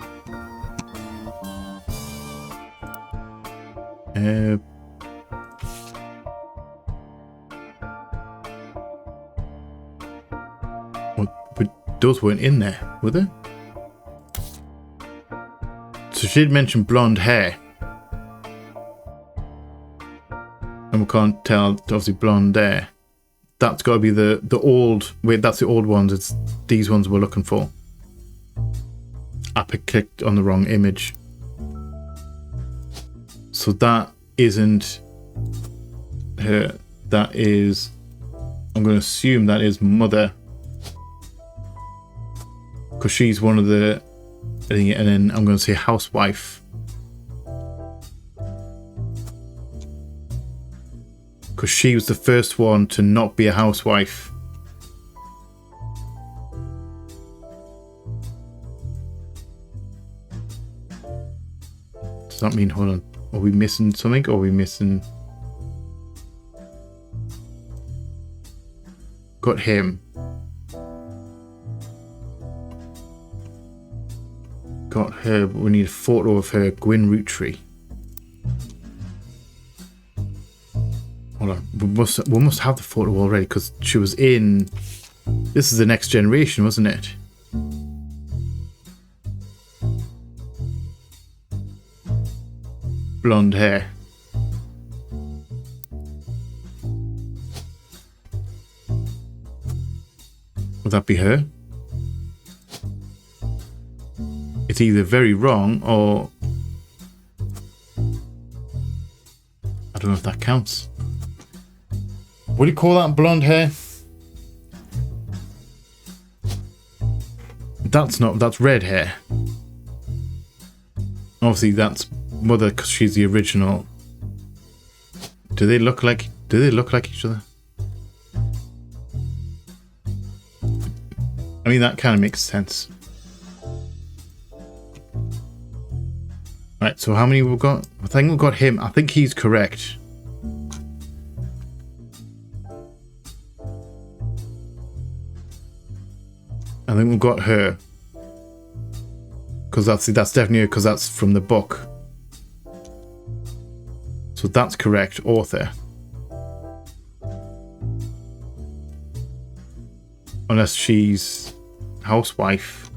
But those weren't in there, were they? So she did mention blonde hair. And we can't tell, obviously, blonde hair. That's got to be the old... Wait, that's the old ones. It's these ones we're looking for. I clicked on the wrong image. So that isn't her. That is... I'm going to assume that is mother. Because she's one of the... And then I'm going to say housewife. Because she was the first one to not be a housewife. Does that mean, hold on, are we missing something? Or are we missing... Got him. Got her, but we need a photo of her, Gwyn Roottrees. Hold on, we must have the photo already because she was in. This is the Next Generation, wasn't it? Blonde hair. Would that be her? It's either very wrong or I don't know if that counts. What do you call that, blonde hair? That's red hair. Obviously that's mother because she's the original. Do they look like each other? I mean, that kind of makes sense. Right, so how many we've got? I think we've got him. I think he's correct. I think we've got her. Because that's definitely her, because that's from the book. So that's correct, author. Unless she's housewife.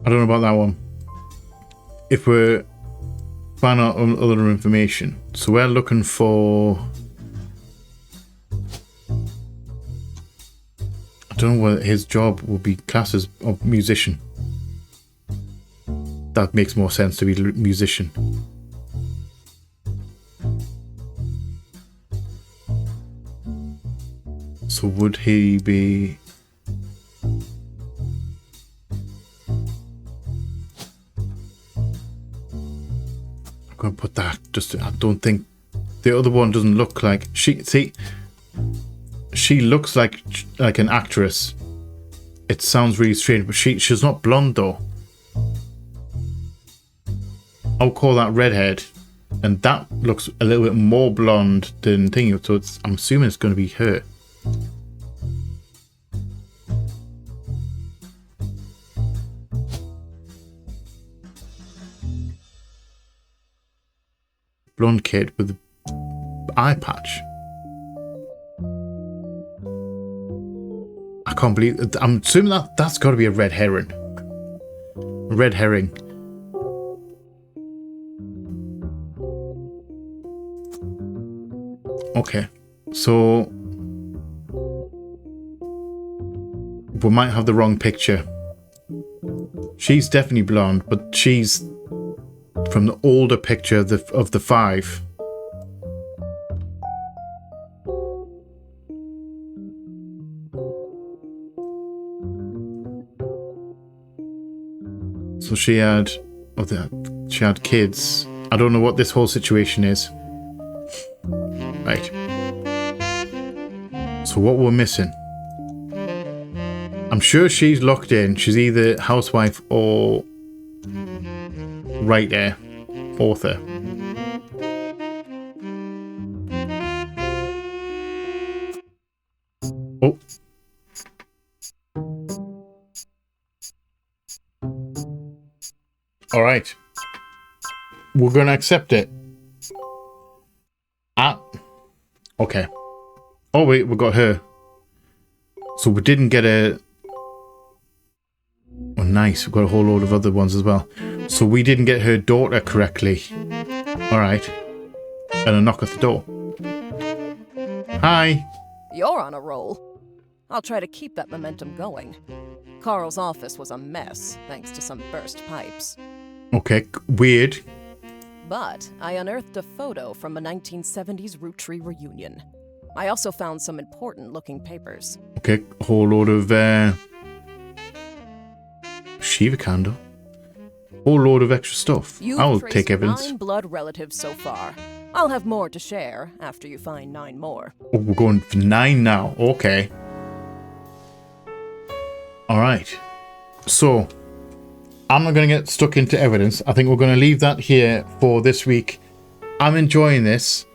I don't know about that one. If we're finding out other information. So we're looking for... I don't know whether his job will be classed as a musician. That makes more sense to be a musician. So would he be... I'm going to put that, just, I don't think, the other one doesn't look like, she looks like an actress. It sounds really strange, but she's not blonde though. I'll call that redhead, and that looks a little bit more blonde than thingy, so I'm assuming it's going to be her. Blonde kid with the eye patch. I can't believe it. I'm assuming that's got to be a red herring. Red herring. Okay, so we might have the wrong picture. She's definitely blonde, but she's from the older picture of the five. So she had kids. I don't know what this whole situation is. Right. So what we're missing? I'm sure she's locked in. She's either housewife or writer, author. Oh. All right. We're going to accept it. Okay. Oh, wait, we got her. So we didn't get a... Oh, nice. We've got a whole load of other ones as well. So we didn't get her daughter correctly. All right. And a knock at the door. Hi. You're on a roll. I'll try to keep that momentum going. Carl's office was a mess, thanks to some burst pipes. Okay, weird. But I unearthed a photo from a 1970s Roottrees reunion. I also found some important-looking papers. Okay, a whole load of Shiva candle. Whole load of extra stuff. I'll take evidence. 9 blood relatives so far. I'll have more to share after you find 9 more. Oh, we're going for 9 now. Okay. All right. So, I'm not going to get stuck into evidence. I think we're going to leave that here for this week. I'm enjoying this.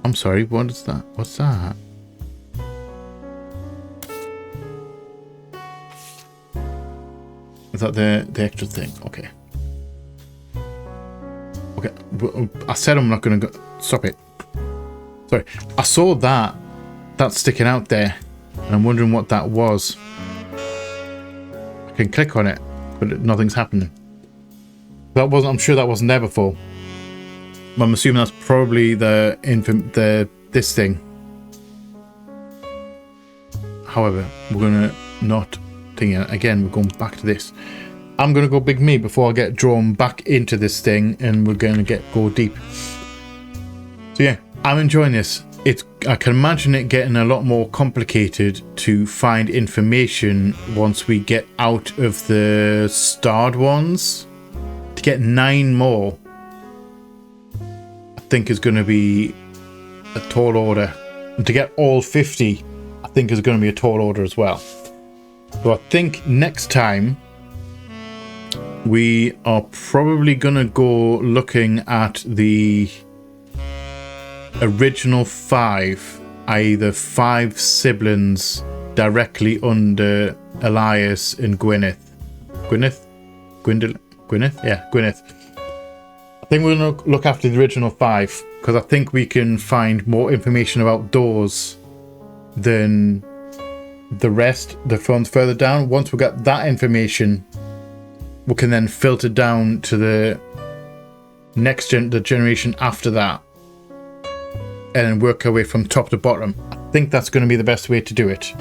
I'm sorry, what is that? What's that? Is that the extra thing? Okay. Okay. I said I'm not going to go... Stop it. Sorry. I saw that. That's sticking out there. And I'm wondering what that was. I can click on it, but nothing's happening. I'm sure that wasn't there before. I'm assuming that's probably this thing. However, we're gonna not think it again. We're going back to this. I'm gonna go big me before I get drawn back into this thing, and we're gonna go deep. So yeah, I'm enjoying this. I can imagine it getting a lot more complicated to find information once we get out of the starred ones. To get 9 more, I think is going to be a tall order. And to get all 50, I think is going to be a tall order as well. So I think next time we are probably going to go looking at the original 5, i.e. the 5 siblings directly under Elias and Gwyneth. Gwyneth? Yeah, Gwyneth. I think we're going to look after the original 5 because I think we can find more information about those than the rest, the films further down. Once we got that information, we can then filter down to the the generation after that, and then work our way from top to bottom. I think that's going to be the best way to do it.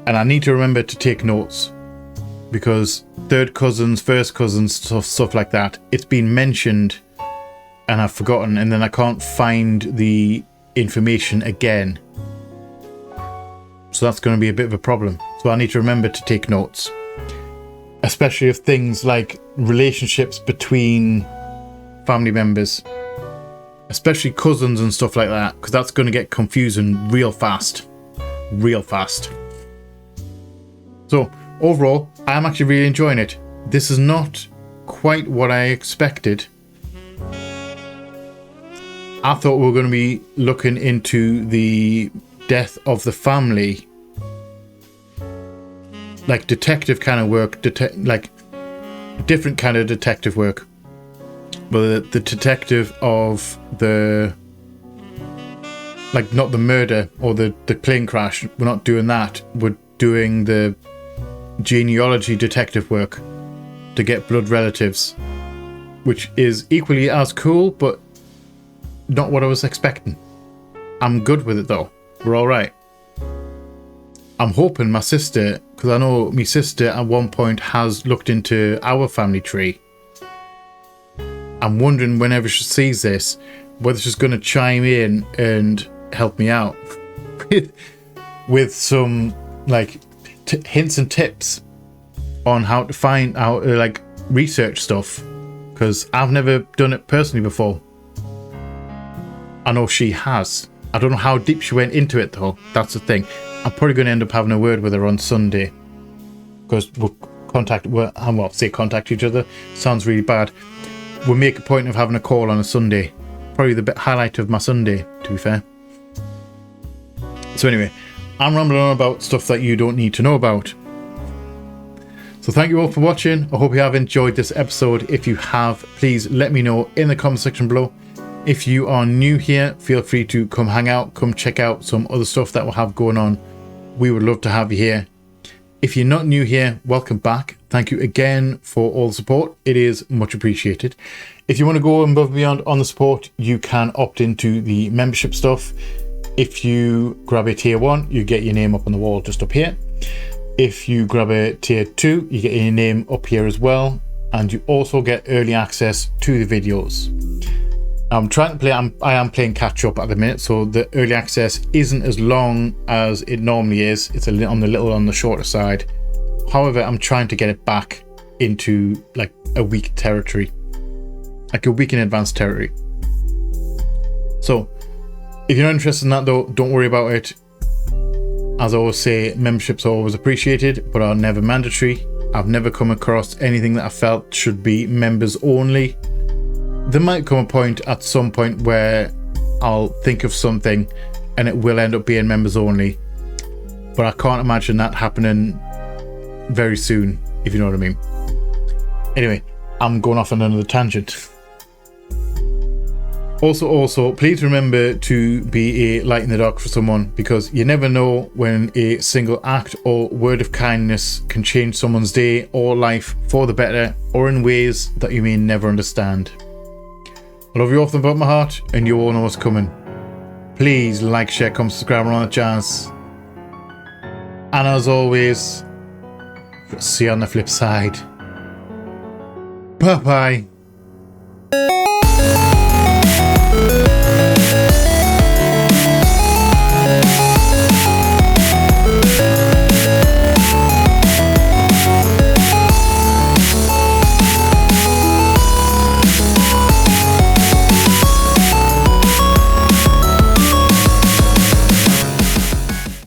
And I need to remember to take notes, because third cousins, first cousins, stuff like that, it's been mentioned and I've forgotten, and then I can't find the information again. So that's going to be a bit of a problem. So I need to remember to take notes, especially of things like relationships between family members, especially cousins and stuff like that, because that's going to get confusing real fast. So overall, I am actually really enjoying it. This is not quite what I expected. I thought we were going to be looking into the death of the family, like detective kind of work, like different kind of detective work. But the detective of the, like, not the murder or the plane crash, we're not doing that. We're doing the genealogy detective work to get blood relatives, which is equally as cool, but not what I was expecting. I'm good with it though. We're all right. I'm hoping my sister, because I know my sister at one point has looked into our family tree. I'm wondering whenever she sees this, whether she's going to chime in and help me out with some like hints and tips on how to find out, like, research stuff, because I've never done it personally before. I know she has. I don't know how deep she went into it though. That's the thing. I'm probably going to end up having a word with her on Sunday, because we'll contact each other. Sounds really bad. We'll make a point of having a call on a Sunday. Probably the highlight of my Sunday, to be fair. So anyway, I'm rambling on about stuff that you don't need to know about. So thank you all for watching. I hope you have enjoyed this episode. If you have, please let me know in the comment section below. If you are new here, feel free to come hang out, come check out some other stuff that we'll have going on. We would love to have you here. If you're not new here, welcome back. Thank you again for all the support. It is much appreciated. If you want to go above and beyond on the support, you can opt into the membership stuff. If you grab a tier 1, you get your name up on the wall just up here. If you grab a tier 2, you get your name up here as well. And you also get early access to the videos. I'm trying to play, I am playing catch up at the minute, so the early access isn't as long as it normally is. It's a little on the shorter side. However, I'm trying to get it back into like a week territory, like a week in advance territory. So if you're not interested in that though, don't worry about it. As I always say, memberships are always appreciated, but are never mandatory. I've never come across anything that I felt should be members only. There might come a point at some point where I'll think of something and it will end up being members only, but I can't imagine that happening very soon, if you know what I mean. Anyway, I'm going off on another tangent. Also, please remember to be a light in the dark for someone, because you never know when a single act or word of kindness can change someone's day or life for the better, or in ways that you may never understand. I love you all from the bottom of my heart, and you all know what's coming. Please like, share, comment, subscribe, and all that jazz. And as always, see you on the flip side. Bye bye.